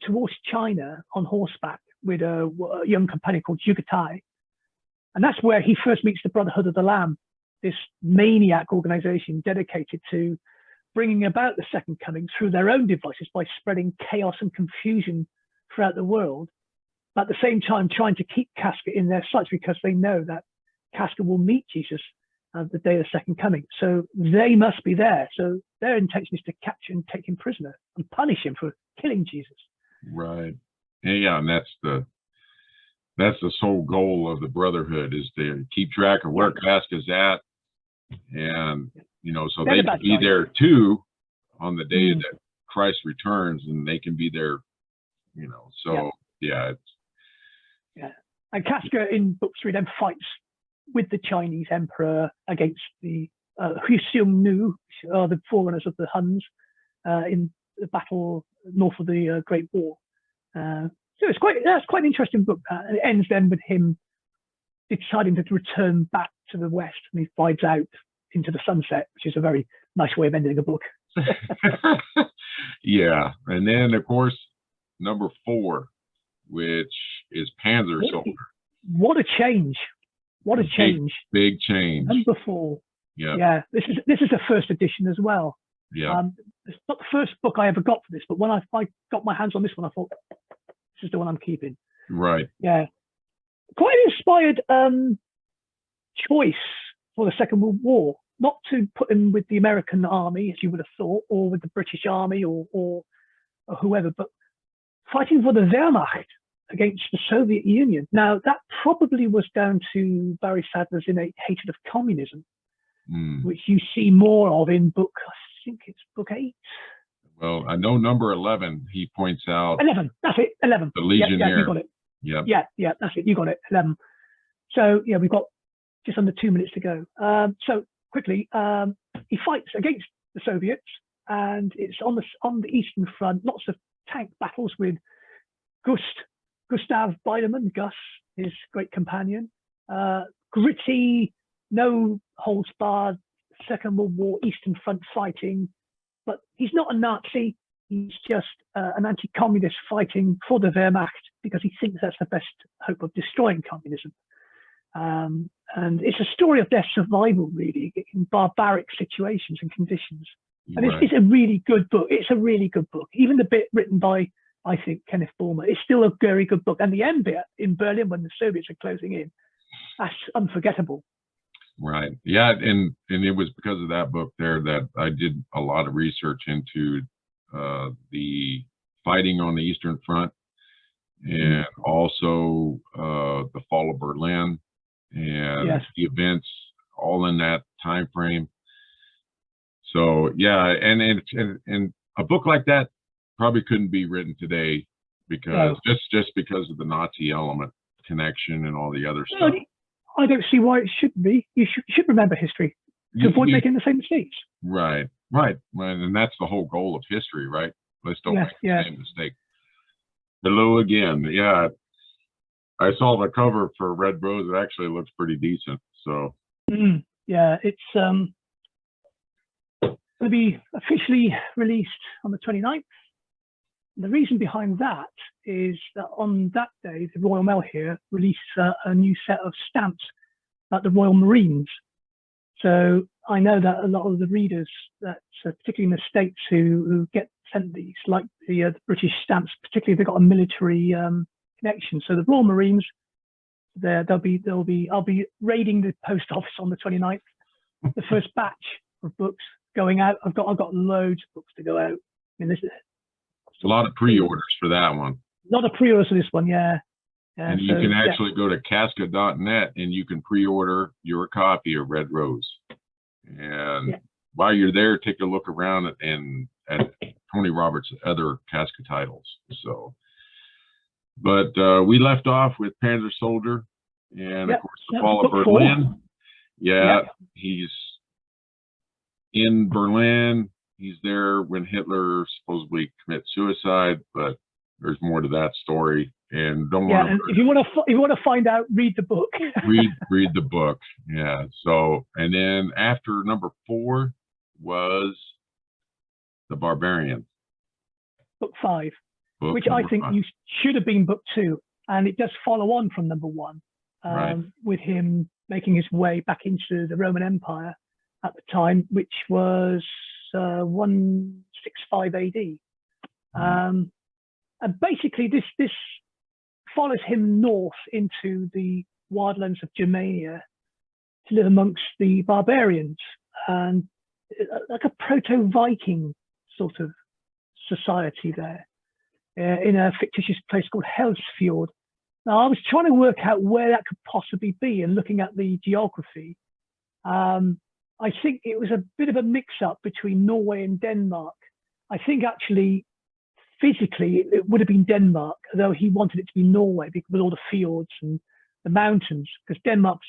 towards China on horseback with a young companion called Jugatai. And that's where he first meets the Brotherhood of the Lamb, this maniac organization dedicated to bringing about the second coming through their own devices by spreading chaos and confusion throughout the world, but at the same time trying to keep Casca in their sights, because they know that Casca will meet Jesus the day of the second coming. So they must be there. So their intention is to capture and take him prisoner and punish him for killing Jesus. Right. Yeah, and that's the sole goal of the Brotherhood, is to keep track of where Casca's at, and so they can be there too on the day that Christ returns, and they can be there, So yeah. And Casca in book 3 then fights with the Chinese emperor against the Huxiongnu, the forerunners of the Huns, in the battle north of the Great War. So it's quite an interesting book. And it ends then with him deciding to return back to the west, and he rides out into the sunset, which is a very nice way of ending a book. Yeah, and then of course number 4, which is Panzer Soldier. What a change! What a change! Big change. Number 4. Yeah. Yeah. This is a first edition as well. Yeah. It's not the first book I ever got for this, but when I got my hands on this one, I thought, this is the one I'm keeping. Right. Yeah. Quite an inspired choice for the Second World War. Not to put him with the American army, as you would have thought, or with the British army, or whoever, but fighting for the Wehrmacht against the Soviet Union. Now, that probably was down to Barry Sadler's innate hatred of communism, which you see more of in book, I think it's book 8. Well, I know number 11, he points out. 11, that's it, 11. The Legionnaire. Yeah, you got it. Yep. Yeah, that's it, you got it, 11. So, we've got just under 2 minutes to go. So, quickly, he fights against the the Soviets, and it's on the Eastern Front. Lots of tank battles with Gustav Biedermann, Gus, his great companion. Gritty, no holds barred, Second World War, Eastern Front fighting. But he's not a Nazi. He's just an anti-communist fighting for the Wehrmacht because he thinks that's the best hope of destroying communism. And it's a story of their survival, really, in barbaric situations and conditions. And it's a really good book. It's a really good book. Even the bit written by, I think, Kenneth Bulmer, it's still a very good book. And the end bit in Berlin when the Soviets are closing in, that's unforgettable. Right. Yeah. And it was because of that book there that I did a lot of research into the fighting on the Eastern Front, and also the fall of Berlin and the events all in that time frame. So yeah, and a book like that probably couldn't be written today because just because of the Nazi element connection and all the other stuff. I don't see why it shouldn't be. You should remember history to avoid making the same mistakes. Right. And that's the whole goal of history, right? Let's don't make the same mistake. Hello again. Yeah. I saw the cover for Red Rose. It actually looks pretty decent. So yeah, it's going to be officially released on the 29th. And the reason behind that is that on that day, the Royal Mail here released a new set of stamps about the Royal Marines. So I know that a lot of the readers, that particularly in the States, who get sent these, like the British stamps, particularly if they've got a military connection. So the Royal Marines, I'll be raiding the post office on the 29th. The first batch of books going out. I've got loads of books to go out. I mean, a lot of pre-orders for that one. A lot of pre-orders for this one, yeah. And you can actually go to casca.net and you can pre-order your copy of Red Rose. And while you're there, take a look around at Tony Roberts' other Casca titles. So, but we left off with Panzer Soldier, and of course the fall of Berlin. He's in Berlin. He's there when Hitler supposedly commits suicide, but there's more to that story. And don't want to. And if you want to find out, read the book. read the book. Yeah. So, and then after number 4 was the Barbarian. Book 5, which I think should have been book 2, and it does follow on from number 1, with him making his way back into the Roman Empire at the time, which was 165 AD. And basically this follows him north into the wildlands of Germania to live amongst the barbarians, and like a proto-Viking sort of society there, in a fictitious place called Hellsfjord. Now I was trying to work out where that could possibly be, and looking at the geography, I think it was a bit of a mix-up between Norway and Denmark. I think actually, physically, it would have been Denmark, although he wanted it to be Norway because with all the fjords and the mountains, because Denmark's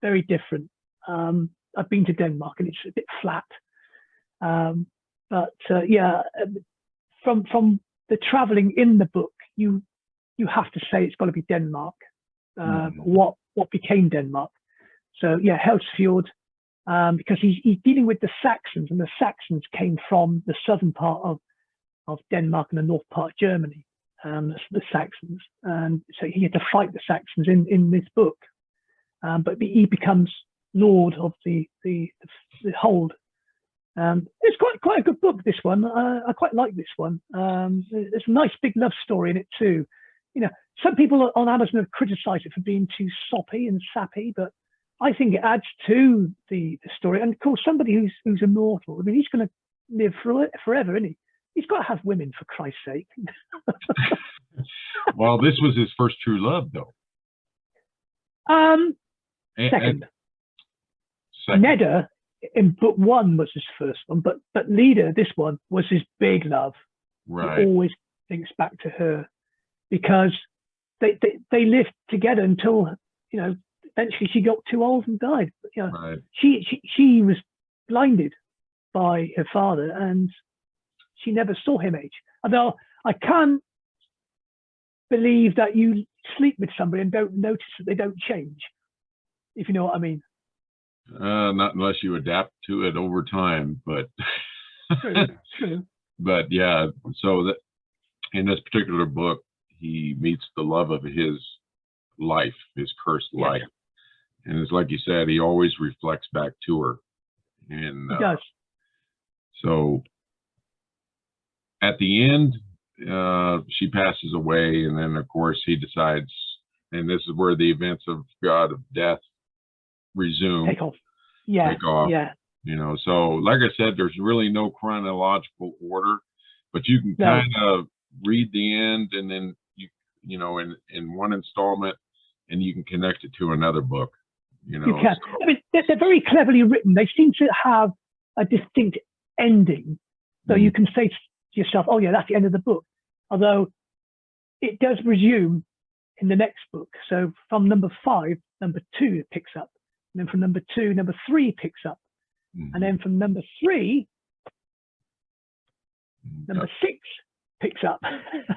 very different. I've been to Denmark and it's a bit flat. From the traveling in the book, you have to say it's got to be Denmark. What became Denmark? So yeah, Hellsfjord. Because he's dealing with the Saxons, and the Saxons came from the southern part of Denmark and the north part of Germany, the Saxons, and so he had to fight the Saxons in this book. But he becomes lord of the hold. It's quite a good book, this one. I quite like this one. There's a nice big love story in it too. You know, some people on Amazon have criticized it for being too soppy and sappy, but I think it adds to the story. And of course, somebody who's immortal, I mean, he's going to live forever, isn't he? He's got to have women, for Christ's sake. Well, this was his first true love, though. Second. Nedda in book 1 was his first one, but Leda, this one, was his big love. Right. He always thinks back to her because they lived together until, you know, eventually she got too old and died. But, you know, she was blinded by her father, and she never saw him age. Although I can't believe that you sleep with somebody and don't notice that they don't change, if you know what I mean. Not unless you adapt to it over time, but True. But yeah, so that in this particular book, he meets the love of his life, his cursed life, and it's like you said, he always reflects back to her, and he does. So at the end, she passes away, and then of course he decides, and this is where the events of God of Death resume. Take off. Yeah. Take off. Yeah. You know, so like I said, there's really no chronological order, but you can kind of read the end, and then you know, in one installment, and you can connect it to another book. You know, you can. So. I mean, they're very cleverly written. They seem to have a distinct ending, so you can say to yourself, "Oh yeah, that's the end of the book." Although it does resume in the next book. So from number 5, number 2 picks up, and then from number 2, number 3 picks up. And then from number 3, number 6 picks up.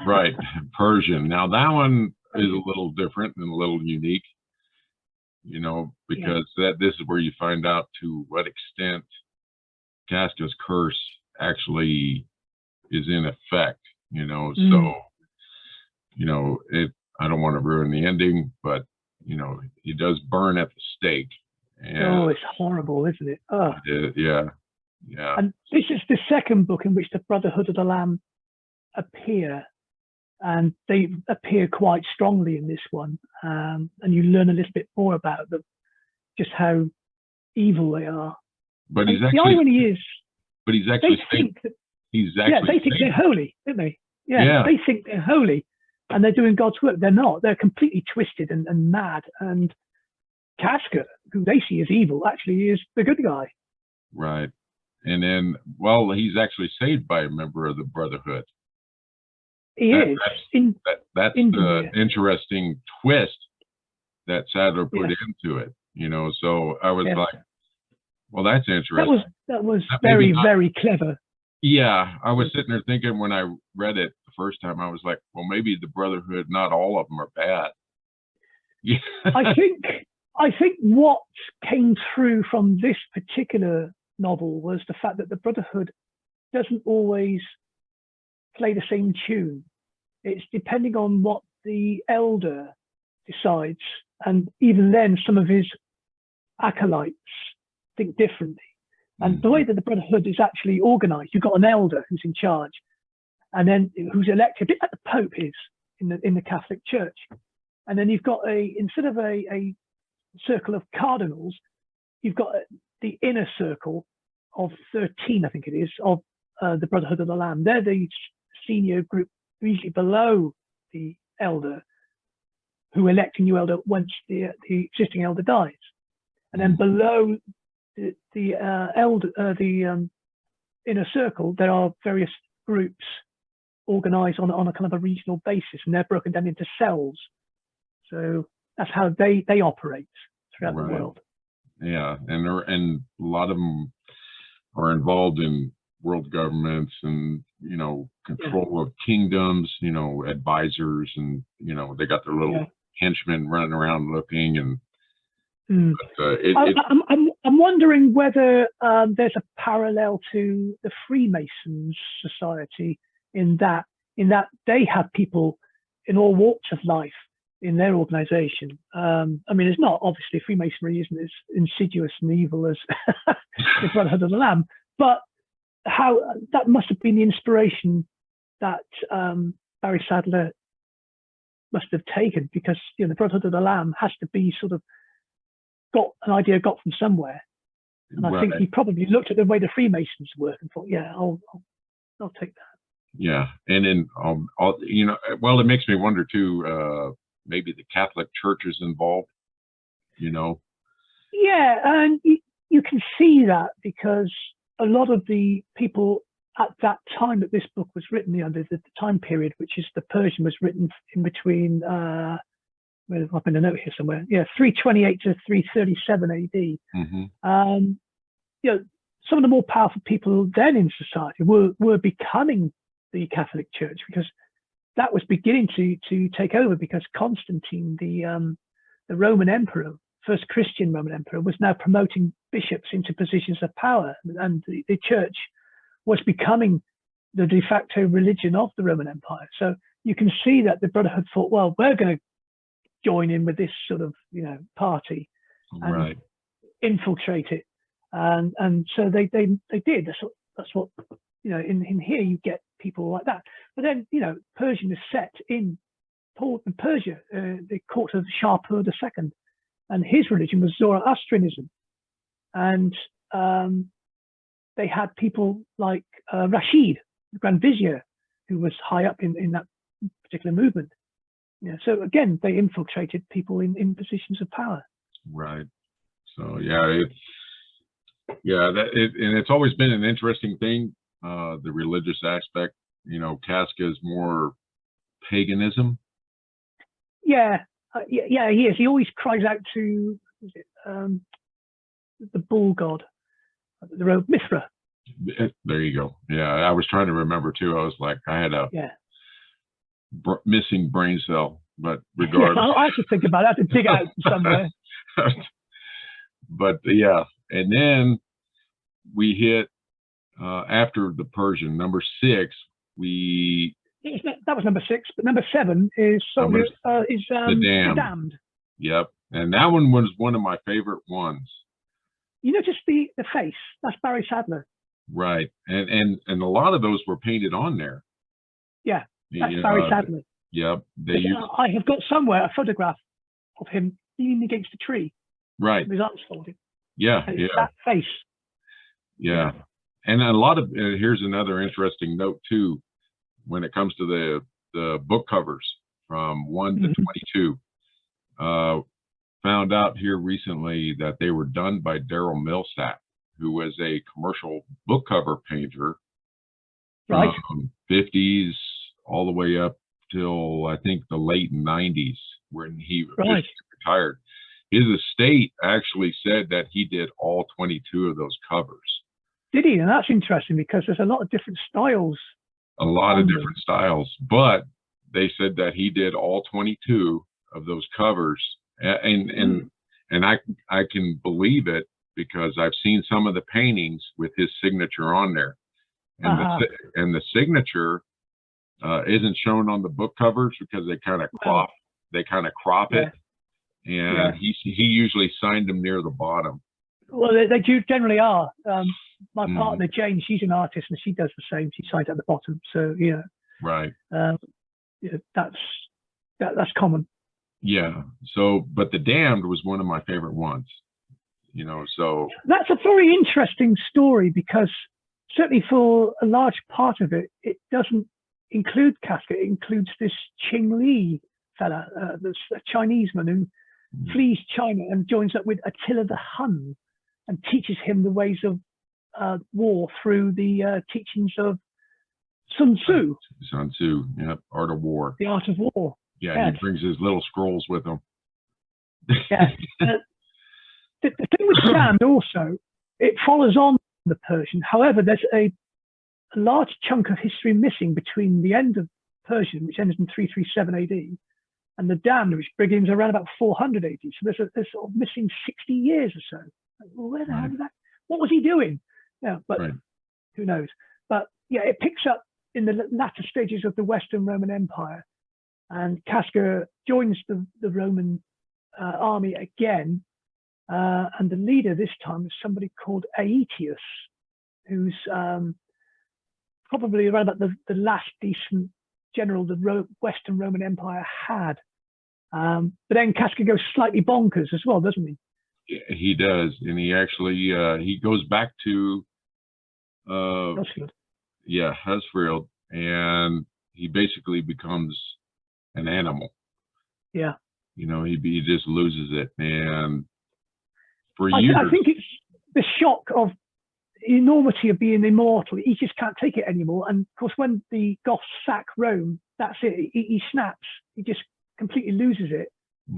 Right, Persian. Now that one is a little different and a little unique, you know, because this is where you find out to what extent Casca's curse actually is in effect, you know. So, you know, I don't want to ruin the ending, but you know, he does burn at the stake. And it's horrible, isn't it? Oh. Yeah. And this is the second book in which the Brotherhood of the Lamb appear, and they appear quite strongly in this one. And you learn a little bit more about them, just how evil they are. But the irony is, he's actually they think they're holy, don't they? Yeah, they think they're holy, and they're doing God's work. They're not. They're completely twisted and mad. And Casca, who they see as evil, actually is the good guy. Right. And then, well, he's actually saved by a member of the Brotherhood. That's the interesting twist that Sadler put into it, you know. So I was like, well, that's interesting. That was very, very clever. Yeah, I was sitting there thinking when I read it the first time, I was like, well, maybe the Brotherhood, not all of them are bad. Yeah. I think what came through from this particular novel was the fact that the Brotherhood doesn't always play the same tune. It's depending on what the elder decides, and even then some of his acolytes think differently. And the way that the Brotherhood is actually organized, you've got an elder who's in charge, and then who's elected, a bit like the Pope is in the Catholic Church. And then you've got instead of a circle of cardinals, you've got the inner circle of 13, I think it is, of the Brotherhood of the Lamb. They're the senior group, usually below the elder, who elect a new elder once the existing elder dies. And then below the inner circle, there are various groups organized on a kind of a regional basis, and they're broken down into cells. So that's how they operate throughout the world. Yeah, and a lot of them are involved in world governments and, you know, control of kingdoms, you know, advisors, and, you know, they got their little henchmen running around looking. And I'm wondering whether there's a parallel to the Freemasons society in that they have people in all walks of life in their organization. I mean, it's not, obviously Freemasonry isn't as insidious and evil as the Brotherhood of the Lamb, but how that must have been the inspiration that Barry Sadler must have taken, because, you know, the Brotherhood of the Lamb has to be sort of got from somewhere. And I think he probably looked at the way the Freemasons work and thought, yeah, I'll take that. Yeah, and then you know, well, it makes me wonder too. Maybe the Catholic Church is involved. You know. Yeah, and you can see that because a lot of the people at that time that this book was written, you know, the time period, which is the Persian, was written in between. I've been a note here somewhere. Yeah, 328 to 337 AD. Mm-hmm. You know, some of the more powerful people then in society were becoming the Catholic Church, because that was beginning to take over, because Constantine, the Roman emperor, first Christian Roman emperor, was now promoting bishops into positions of power, and the church was becoming the de facto religion of the Roman Empire. So you can see that the Brotherhood thought, well, we're going to join in with this sort of, party and infiltrate it. And so they did. That's what in here you get people like that. But then, Persian is set in Persia, the court of Shapur II, and his religion was Zoroastrianism. And they had people like Rashid, the Grand Vizier, who was high up in that particular movement. So again, they infiltrated people in positions of power. Right. So and it's always been an interesting thing, the religious aspect. Casca is more paganism. Yeah, he is. He always cries out to the bull god, the road Mithra. There you go. Yeah, I was trying to remember too. I was like, I had a missing brain cell, but regardless. Yeah, I have to think about it. I have to dig out somewhere. But and then we hit after the Persian, number 6. That was number 6, but number 7 is the Damned. Yep, and that one was one of my favorite ones. Just the face. That's Barry Sadler. Right, and a lot of those were painted on there. Yeah, that's Barry Sadler. Yep, I have got somewhere a photograph of him leaning against a tree. Right, with his arms folded. Yeah, that face. Yeah, and a lot of here's another interesting note too, when it comes to the book covers from 1 to 22. Found out here recently that they were done by Daryl Millsap, who was a commercial book cover painter, right, from 50s all the way up till I think the late 90s, when he just retired. His estate actually said that he did all 22 of those covers. Did he? And that's interesting, because there's a lot of different styles. A lot of different styles, but they said that he did all 22 of those covers, and I can believe it, because I've seen some of the paintings with his signature on there, and the signature isn't shown on the book covers, because they kind of crop it, and he usually signed them near the bottom. Well, they generally are. My partner Jane, she's an artist, and she does the same. She signs at the bottom. So right. That's common. Yeah. So, but the Damned was one of my favorite ones. So that's a very interesting story, because certainly for a large part of it, it doesn't include Casca. It includes this Qing Li fella, this Chinese man who flees China and joins up with Attila the Hun and teaches him the ways of war through the teachings of Sun Tzu. Sun Tzu, yep, Art of War. The Art of War. Yeah, he brings his little scrolls with him. Yeah. The thing with Damned also, it follows on the Persian. However, there's a large chunk of history missing between the end of Persian, which ends in 337 AD, and the Damned, which begins around about 400 AD. So there's sort of missing 60 years or so. Well, where the hell did that? What was he doing? Yeah, but who knows? But it picks up in the latter stages of the Western Roman Empire, and Casca joins the Roman army again, and the leader this time is somebody called Aetius, who's probably around about the last decent general the Western Roman Empire had. But then Casca goes slightly bonkers as well, doesn't he? He does, and he actually he goes back to Huddersfield. Yeah, Huddersfield, and he basically becomes an animal. Yeah, he just loses it, and for years, I think it's the shock of the enormity of being immortal. He just can't take it anymore, and of course, when the Goths sack Rome, that's it. He snaps. He just completely loses it,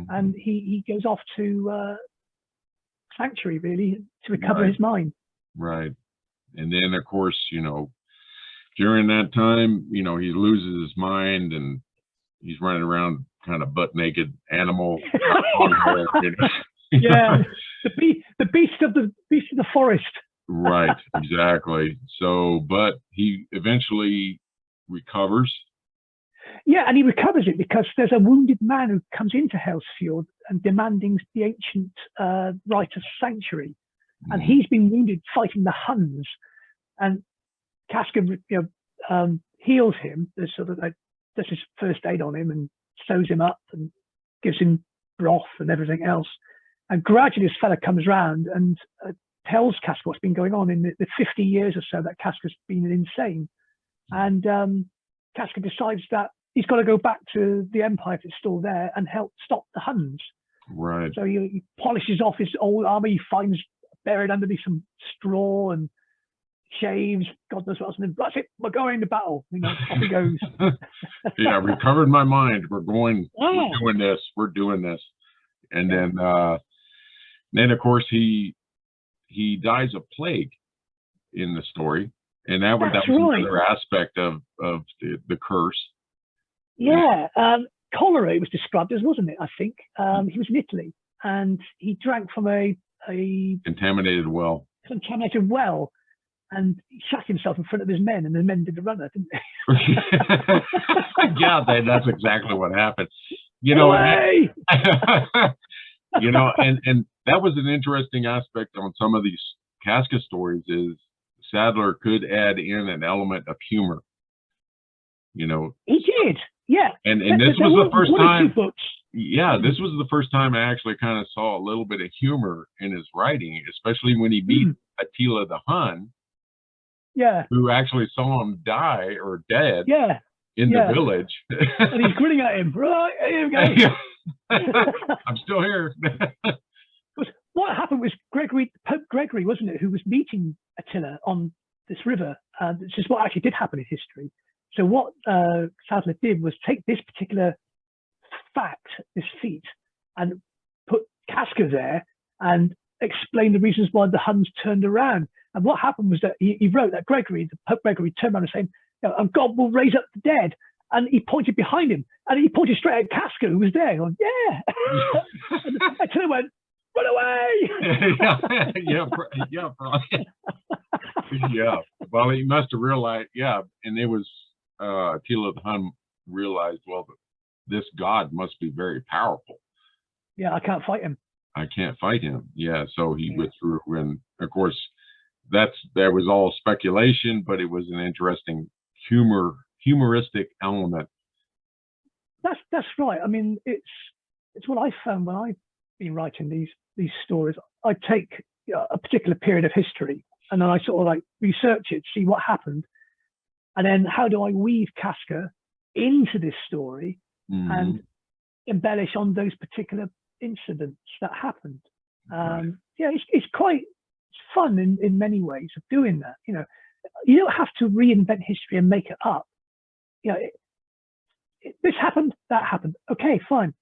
and he goes off to sanctuary, really, to recover his mind. Right. And then, of course, during that time, he loses his mind and he's running around kind of butt naked animal. Yeah, the beast of the forest. Right, exactly. So, but he eventually recovers. Yeah, and he recovers it because there's a wounded man who comes into Hellsfield and demanding the ancient rite of sanctuary, and he's been wounded fighting the Huns, and Casca, heals him. There's sort of does his first aid on him and sews him up and gives him broth and everything else. And gradually, this fella comes round and tells Casca what's been going on in the 50 years or so that Casca's been insane. And Casca decides that he's got to go back to the Empire if it's still there and help stop the Huns. Right. So he polishes off his old armor. He finds buried underneath some straw and shaves, God knows what else. And then, that's it, we're going to battle. Off he goes. Yeah, recovered my mind. We're doing this. And then of course he dies of plague in the story, and that was another aspect of the curse. Yeah, cholera it was described as, wasn't it? I think he was in Italy and he drank from a contaminated well, and he shot himself in front of his men, and the men did the runner, didn't they? Yeah, that's exactly what happened. And that was an interesting aspect on some of these Casca stories is Sadler could add in an element of humor. He did, yeah. And this was the first time. Yeah, this was the first time I actually kind of saw a little bit of humor in his writing, especially when he beat Attila the Hun. Yeah. Who actually saw him die or dead. Yeah. In the village. And he's grinning at him. Right, here we go. I'm still here. What happened was Pope Gregory, wasn't it, who was meeting Attila on this river. This is what actually did happen in history. So what Sadler did was take this particular fact, this feat, and put Casca there and explain the reasons why the Huns turned around. And what happened was that he wrote that Pope Gregory turned around and saying, and God will raise up the dead. And he pointed behind him, and he pointed straight at Casca, who was there, going, yeah. And Attila went, run away. Yeah. Well, he must have realized, and it was Attila the Hun realized, well, this God must be very powerful. Yeah, I can't fight him. Yeah, so he withdrew, and of course, that was all speculation, but it was an interesting humoristic element. That's right. I mean, it's what I found when I've been writing these stories. I take a particular period of history, and then I sort of research it, see what happened, and then how do I weave Casca into this story and embellish on those particular incidents that happened. Right. Yeah, it's quite fun in many ways of doing that. You don't have to reinvent history and make it up. This happened, that happened. Okay, fine.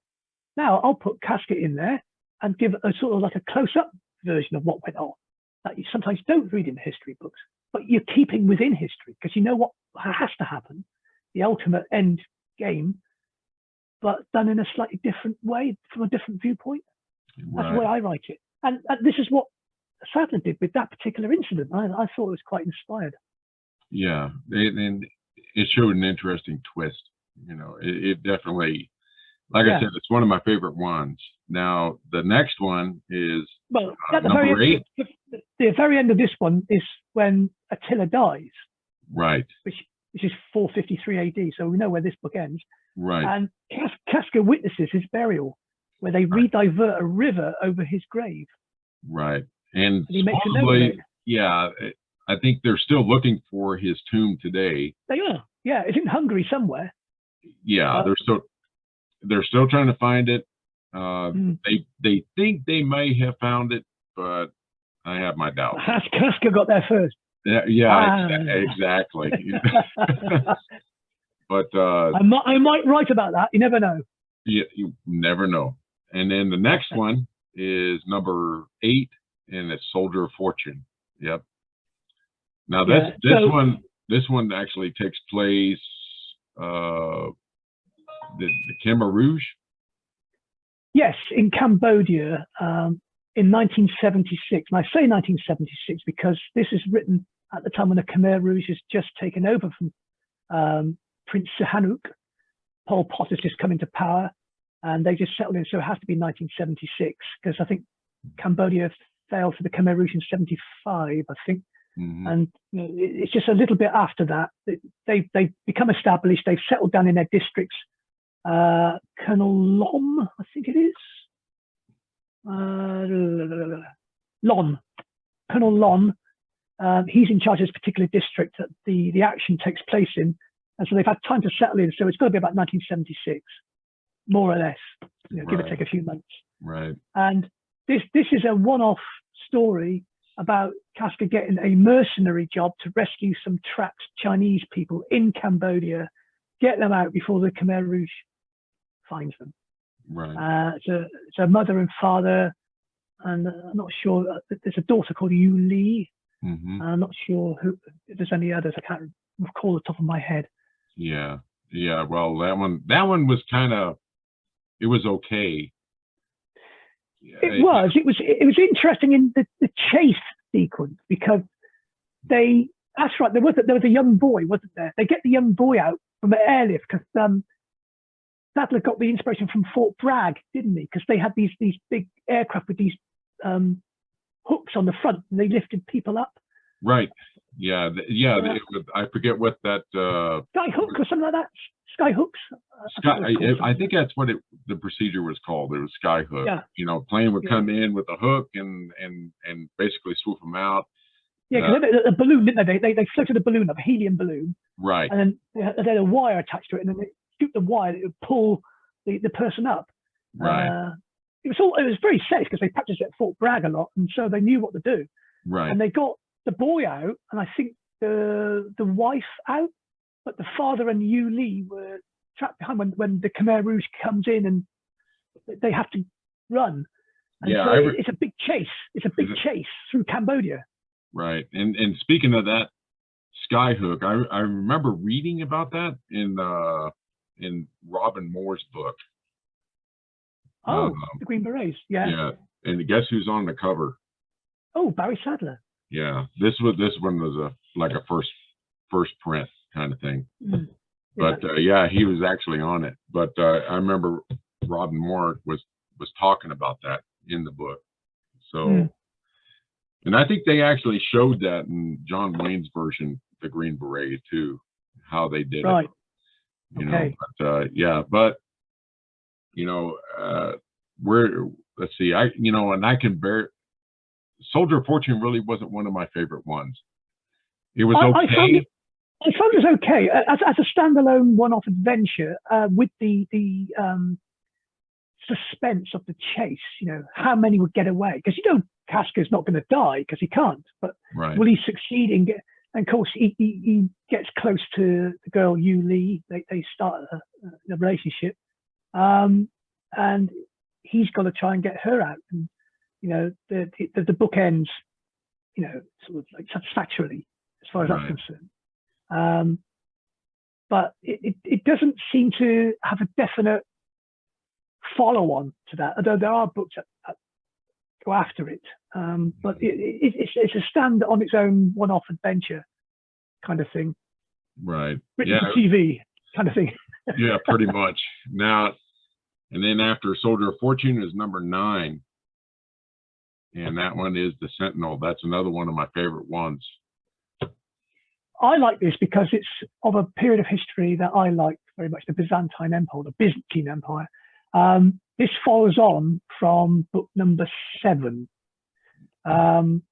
Now I'll put Casca in there and give a sort of like a close-up version of what went on that you sometimes don't read in history books, but you're keeping within history because you know what has to happen, the ultimate end game, but done in a slightly different way from a different viewpoint. Right. That's the way I write it. And this is what Sadler did with that particular incident. I thought it was quite inspired. Yeah, and it showed an interesting twist. It definitely, like I said, it's one of my favorite ones. Now, the next one is number 8. The very end of this one is when Attila dies. Right. Which is 453 AD, so we know where this book ends. Right. And Casca witnesses his burial, where they redivert a river over his grave. Right. And he makes a note of it. Yeah, I think they're still looking for his tomb today. They are. Yeah, it's in Hungary somewhere. Yeah, they're still trying to find it. They think they may have found it, but I have my doubts. Casca got there first. Yeah, exactly. But I might write about that. You never know. Yeah, you never know. And then the next one is number 8, and it's Soldier of Fortune. Yep. Now this one actually takes place the Khmer Rouge. Yes, in Cambodia in 1976. And I say 1976 because this is written at the time when the Khmer Rouge has just taken over from Prince Sihanouk. Pol Pot has just come into power, and they just settled in. So it has to be 1976 because I think Cambodia fell to the Khmer Rouge in 75, I think. Mm-hmm. And you know, it's just a little bit after that. They've become established. They've settled down in their districts. Colonel Lom, I think it is. Lon. Colonel Lon. He's in charge of this particular district that the action takes place in. And so they've had time to settle in. So it's got to be about 1976, more or less, you know, give or take a few months. Right. And this is a one-off story about Casca getting a mercenary job to rescue some trapped Chinese people in Cambodia, get them out before the Khmer Rouge finds them. Right. It's a mother and father, and I'm not sure. There's a daughter called Yu Li. Mm-hmm. I'm not sure if there's any others. I can't recall the top of my head. Yeah. Well, that one was kind of, it was okay. It was interesting in the chase sequence because that's right, there was a young boy, wasn't there? They get the young boy out from the airlift because Sadler got the inspiration from Fort Bragg, didn't he? Because they had these big aircraft with these hooks on the front, and they lifted people up. Right. Yeah. I forget what that Sky hook or something like that. Sky hooks. I think that's what the procedure was called. It was sky hook. Yeah. You know, plane would come in with a hook and basically swoop them out. Yeah, because a balloon, didn't they? They floated a balloon up, a helium balloon. Right. And then they had a wire attached to it, and then they scooped the wire that would pull the person up. Right. It was very safe because they practiced at Fort Bragg a lot, and so they knew what to do. Right. And they got the boy out, and I think the wife out, but the father and Yu Li were trapped behind when the Khmer Rouge comes in, and they have to run. And yeah, so it's a big chase. It's a big chase through Cambodia. Right. And speaking of that skyhook, I remember reading about that in Robin Moore's book. Oh, the Green Berets. Yeah. Yeah. And guess who's on the cover? Oh, Barry Sadler. Yeah. This one was like a first print kind of thing. Mm. But he was actually on it. But I remember Robin Moore was talking about that in the book. So and I think they actually showed that in John Wayne's version, the Green Beret too, how they did it. You know, but you know, let's see, and I can bear. Soldier of Fortune really wasn't one of my favorite ones. It was okay. I found it was okay as a standalone one-off adventure with the suspense of the chase. You know, how many would get away? Because you know Casca's not going to die because he can't. But will he succeed in get? And of course, he gets close to the girl Yu Li. They start a relationship, and he's got to try and get her out. And you know, the book ends, you know, sort of like satisfactorily as far as that's concerned. But it doesn't seem to have a definite follow-on to that, although there are books that go after it. But it's a stand on its own one-off adventure kind of thing. Right. Written for TV kind of thing. Yeah, pretty much. Now, and then after Soldier of Fortune is number 9. And that one is the Sentinel. That's another one of my favorite ones. I like this because it's of a period of history that I like very much, the Byzantine Empire, the Byzantine Empire. This follows on from book number 7. And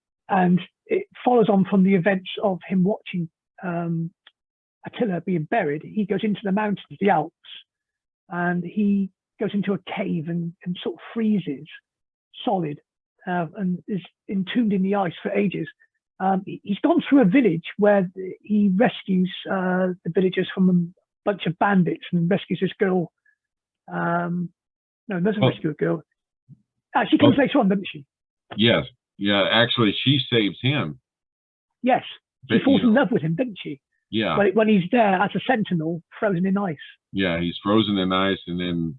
it follows on from the events of him watching Attila being buried. He goes into the mountains, the Alps, and he goes into a cave and sort of freezes solid and is entombed in the ice for ages. He's gone through a village where he rescues the villagers from a bunch of bandits and rescues this girl. No, doesn't rescue a girl. She comes later on, doesn't she? Yes. Yeah, actually, she saves him. Yes. She falls in love with him, doesn't she? Yeah. When he's there as a sentinel, frozen in ice. Yeah, he's frozen in ice, and then,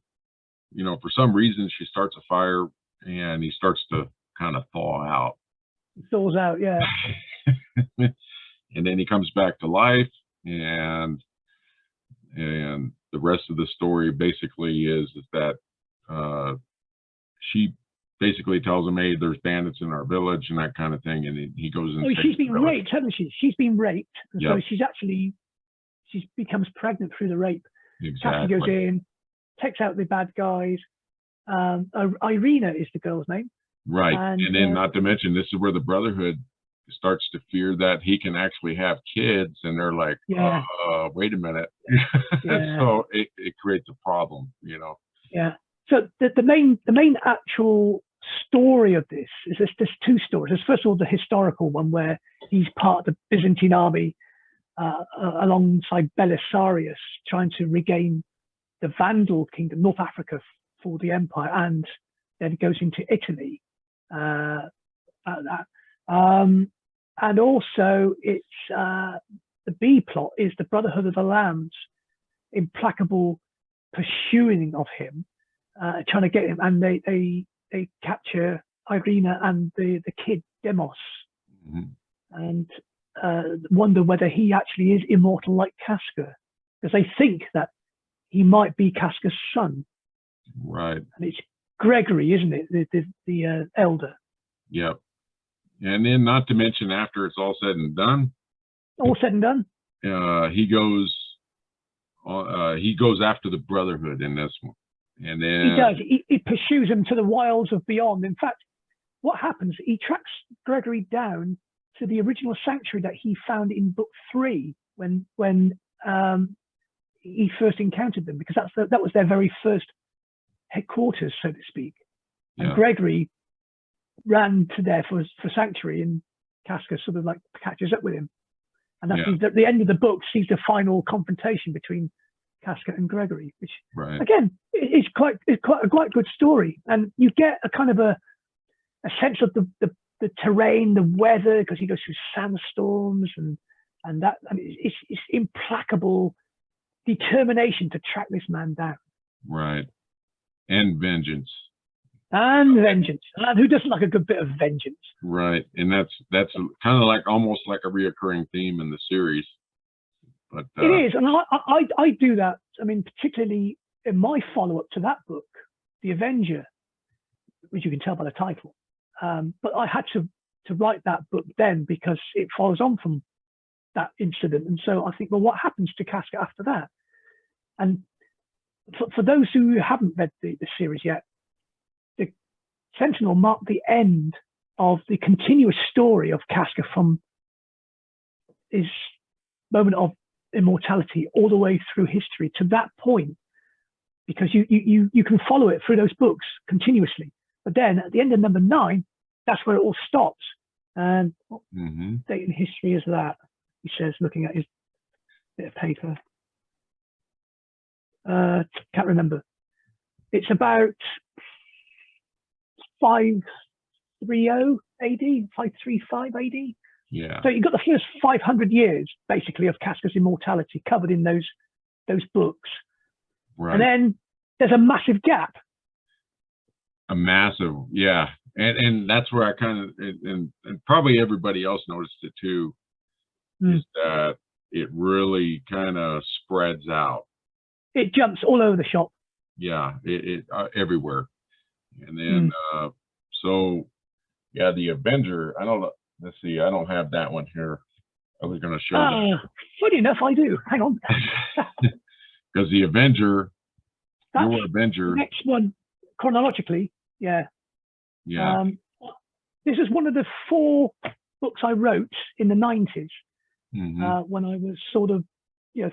for some reason, she starts a fire, and he starts to kind of thaw out. He thaws out, yeah. And then he comes back to life, and the rest of the story basically is that she basically tells him, hey, there's bandits in our village and that kind of thing, and he goes and she's been raped, hasn't she? She's been raped, and yep. So she becomes pregnant through the rape. Exactly. Casca goes in, takes out the bad guys. Irina is the girl's name. Right, and then not to mention, this is where the Brotherhood starts to fear that he can actually have kids, and they're like, yeah. Wait a minute. Yeah. So it creates a problem, Yeah. So the main actual story of this is there's two stories. There's first of all the historical one where he's part of the Byzantine army alongside Belisarius, trying to regain the Vandal kingdom, North Africa, for the empire, and then it goes into Italy. And also it's the B plot is the Brotherhood of the Lamb's implacable pursuing of him, trying to get him, and they capture Irina and the kid Demos, and wonder whether he actually is immortal like Casca, because they think that he might be Casca's son. Right. And it's Gregory, isn't it? The elder. Yep. And then, not to mention, after it's all said and done, he goes after the Brotherhood in this one, and then he does. He pursues him to the wilds of beyond. In fact, what happens? He tracks Gregory down to the original sanctuary that he found in Book 3 when he first encountered them, because that was their very first headquarters, so to speak. And Gregory ran to there for sanctuary, and Casca sort of like catches up with him, and that's the end of the book sees the final confrontation between Casca and Gregory, which again is quite a good story, and you get a kind of a sense of the terrain, the weather, because he goes through sandstorms and that, and it's implacable determination to track this man down. Right. And vengeance. And vengeance. And who doesn't like a good bit of vengeance? Right. And that's kind of almost like a reoccurring theme in the series. But it is, and I do that. I mean, particularly in my follow-up to that book, The Avenger, which you can tell by the title. But I had to write that book then because it follows on from that incident. And so I think, well, what happens to Casca after that? And for those who haven't read the series yet, the Sentinel marked the end of the continuous story of Casca from his moment of immortality all the way through history to that point, because you can follow it through those books continuously. But then at the end of number 9, that's where it all stops. And what date in history is that? He says, looking at his bit of paper. Can't remember. It's about 530 AD, 535 AD. Yeah. So you've got the first 500 years, basically, of Casca's immortality covered in those books. Right. And then there's a massive gap. A massive, yeah. And that's where I kind of, and probably everybody else noticed it too, is that it really kind of spreads out. It jumps all over the shop. Yeah, it everywhere. And then, so, yeah, the Avenger, I don't know. Let's see, I don't have that one here. I was going to show that. Funny enough, I do. Hang on. Because the Avenger, your Avenger. The next one, chronologically, yeah. Yeah. This is one of the 4 books I wrote in the 90s when I was sort of,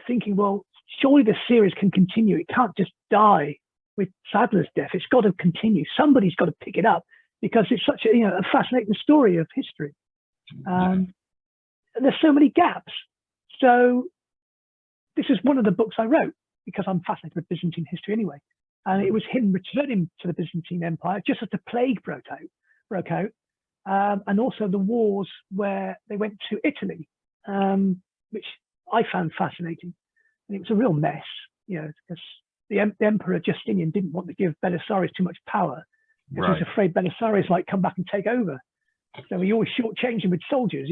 thinking, well, surely the series can continue. It can't just die with Sadler's death. It's got to continue. Somebody's got to pick it up because it's such a fascinating story of history. And there's so many gaps. So this is one of the books I wrote because I'm fascinated with Byzantine history anyway. And it was him returning to the Byzantine Empire just as the plague broke out, and also the wars where they went to Italy which I found fascinating. And it was a real mess, because the Emperor Justinian didn't want to give Belisarius too much power because he was afraid Belisarius might come back and take over. So he always shortchanged him with soldiers,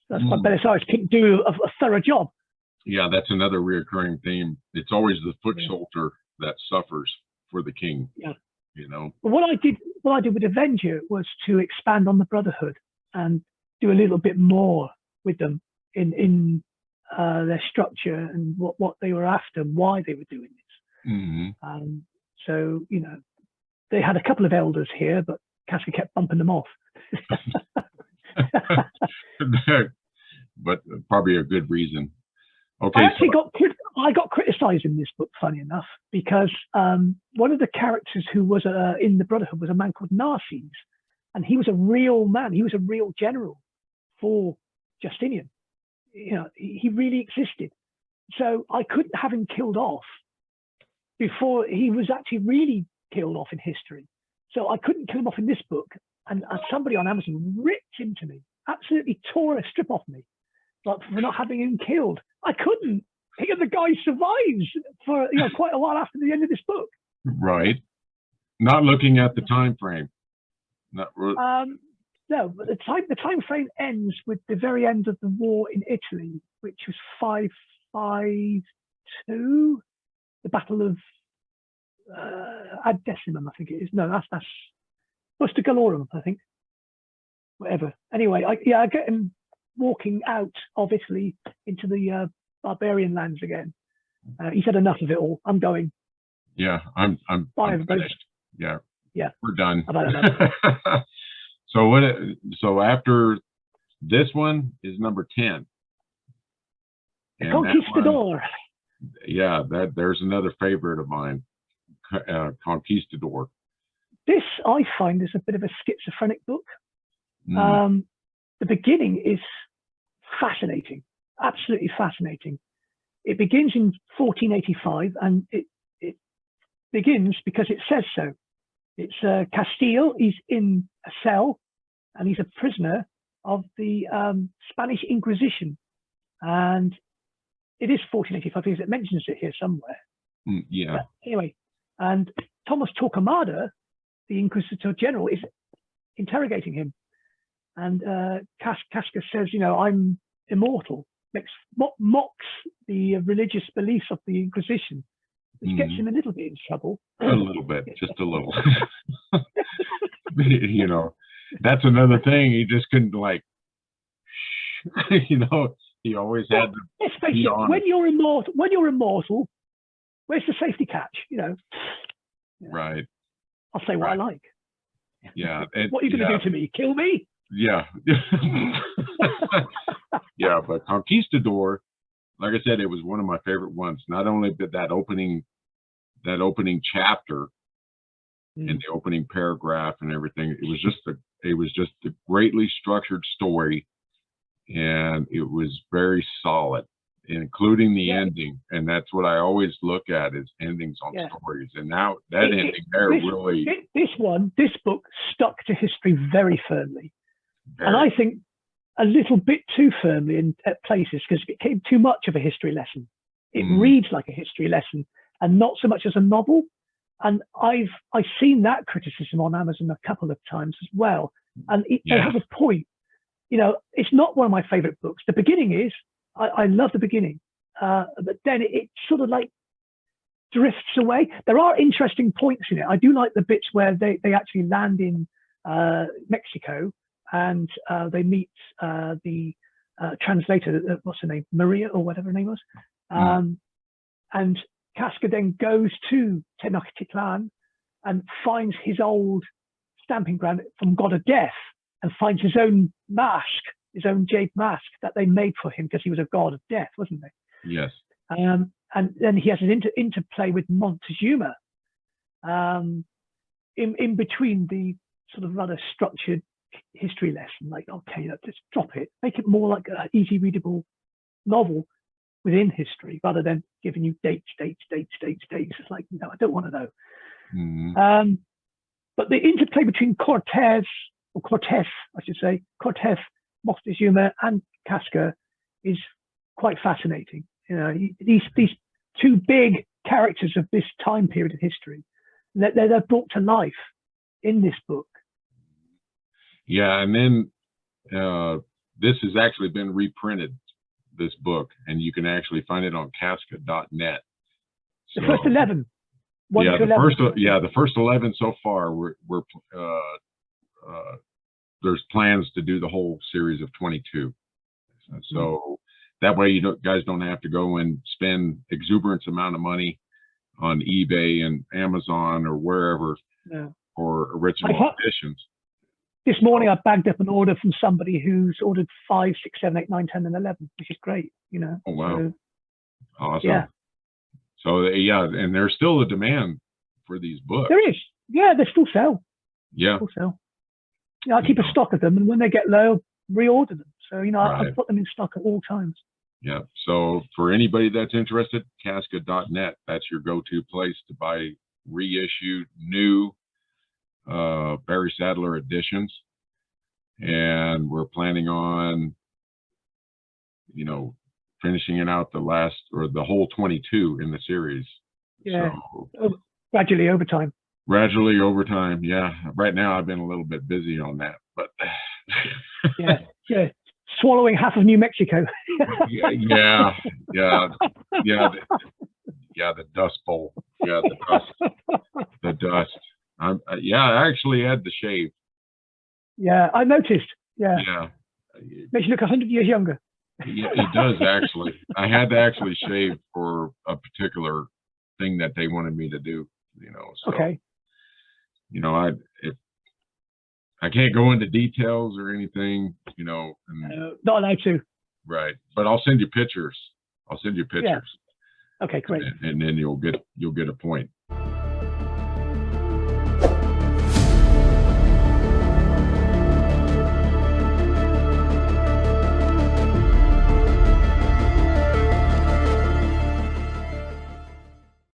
That's why Belisarius couldn't do a thorough job. Yeah, that's another reoccurring theme. It's always the foot soldier that suffers for the king. Yeah. But what I did with Avenger was to expand on the Brotherhood and do a little bit more with them in their structure and what they were after and why they were doing this. So, they had a couple of elders here, but Casca kept bumping them off. But probably a good reason. Okay. I got criticized in this book, funny enough, because one of the characters who was in the Brotherhood was a man called Narses, and he was a real man. He was a real general for Justinian. He really existed. So I couldn't have him killed off before he was actually really killed off in history. So I couldn't kill him off in this book. And somebody on Amazon ripped into me, absolutely tore a strip off me, for not having him killed. I couldn't. The guy survives for quite a while after the end of this book. Right. Not looking at the time frame. No, but the time frame ends with the very end of the war in Italy, which was 552, the Battle of Ad Decimum, I think it is. No, that's Busta Galorum, I think. Whatever. Anyway, I get him walking out of Italy into the barbarian lands again. He said enough of it all. I'm going. Yeah, I'm finished. Yeah, we're done. So after this one is number 10. And Conquistador. There's another favorite of mine, Conquistador. This I find is a bit of a schizophrenic book. The beginning is fascinating, absolutely fascinating. It begins in 1485, and it begins because it says so. It's Castile. He's in a cell, and he's a prisoner of the Spanish Inquisition. And it is 1485 because it mentions it here somewhere. But anyway, and Thomas Torquemada, the Inquisitor General, is interrogating him. And Casca says, I'm immortal, mocks the religious beliefs of the Inquisition, which gets him a little bit in trouble. A little bit, just a little. That's another thing. He just couldn't he always had to. Let's face it, when you're immortal, where's the safety catch? Right. I'll say what I like. Yeah. What are you going to do to me? Kill me? Yeah. Yeah, but Conquistador, like I said, it was one of my favorite ones. Not only did that opening chapter and the opening paragraph and everything, it was just a greatly structured story, and it was very solid, including the ending. And that's what I always look at, is endings on stories. And now that ending there really. This book stuck to history very firmly. And I think a little bit too firmly at places, because it became too much of a history lesson. It reads like a history lesson and not so much as a novel. And I've seen that criticism on Amazon a couple of times as well. And they have a point. It's not one of my favorite books. The beginning is, I love the beginning, but then it sort of drifts away. There are interesting points in it. I do like the bits where they actually land in Mexico, and they meet the translator, what's her name, Maria or whatever her name was. And Casca then goes to Tenochtitlan and finds his old stamping ground from God of Death, and finds his own mask, his own jade mask that they made for him because he was a god of death, wasn't he? Yes. And then he has an interplay with Montezuma in between the sort of rather structured history lesson. Okay, just drop it, make it more like an easy readable novel within history rather than giving you dates. It's like, no, I don't want to know. But the interplay between Cortes, I should say, Cortes, Moctezuma, and Casca is quite fascinating. You know, these two big characters of this time period in history, they're brought to life in this book. Yeah, and then this has actually been reprinted, this book, and you can actually find it on casca.net. The first 11. Yeah, the first 11 so far. There's plans to do the whole series of 22. So that way guys don't have to go and spend exuberant amount of money on eBay and Amazon or wherever for original editions. This morning I bagged up an order from somebody who's ordered 5, 6, 7, 8, 9, 10, and 11, which is great. You know. Oh wow! So, awesome. Yeah. So yeah, and there's still a demand for these books. There is. Yeah, they still sell. Yeah. Still sell. Yeah, I keep a stock of them, and when they get low, reorder them. So you know, Right. I put them in stock at all times. Yeah. So for anybody that's interested, casca.net, that's your go-to place to buy reissued new Barry Sadler editions. And we're planning on, finishing it out the whole 22 in the series. Yeah. So, Gradually over time. Gradually over time. Yeah. Right now I've been a little bit busy on that, but yeah. Swallowing half of New Mexico. yeah. The Dust Bowl. Yeah, the dust. I actually had to shave. Yeah, I noticed. Yeah. Yeah. Makes you look 100 years younger. Yeah, it does actually. I had to actually shave for a particular thing that they wanted me to do. So, Okay. I can't go into details or anything. Not allowed to. Right, but I'll send you pictures. Yeah. Okay, great. And then you'll get a point.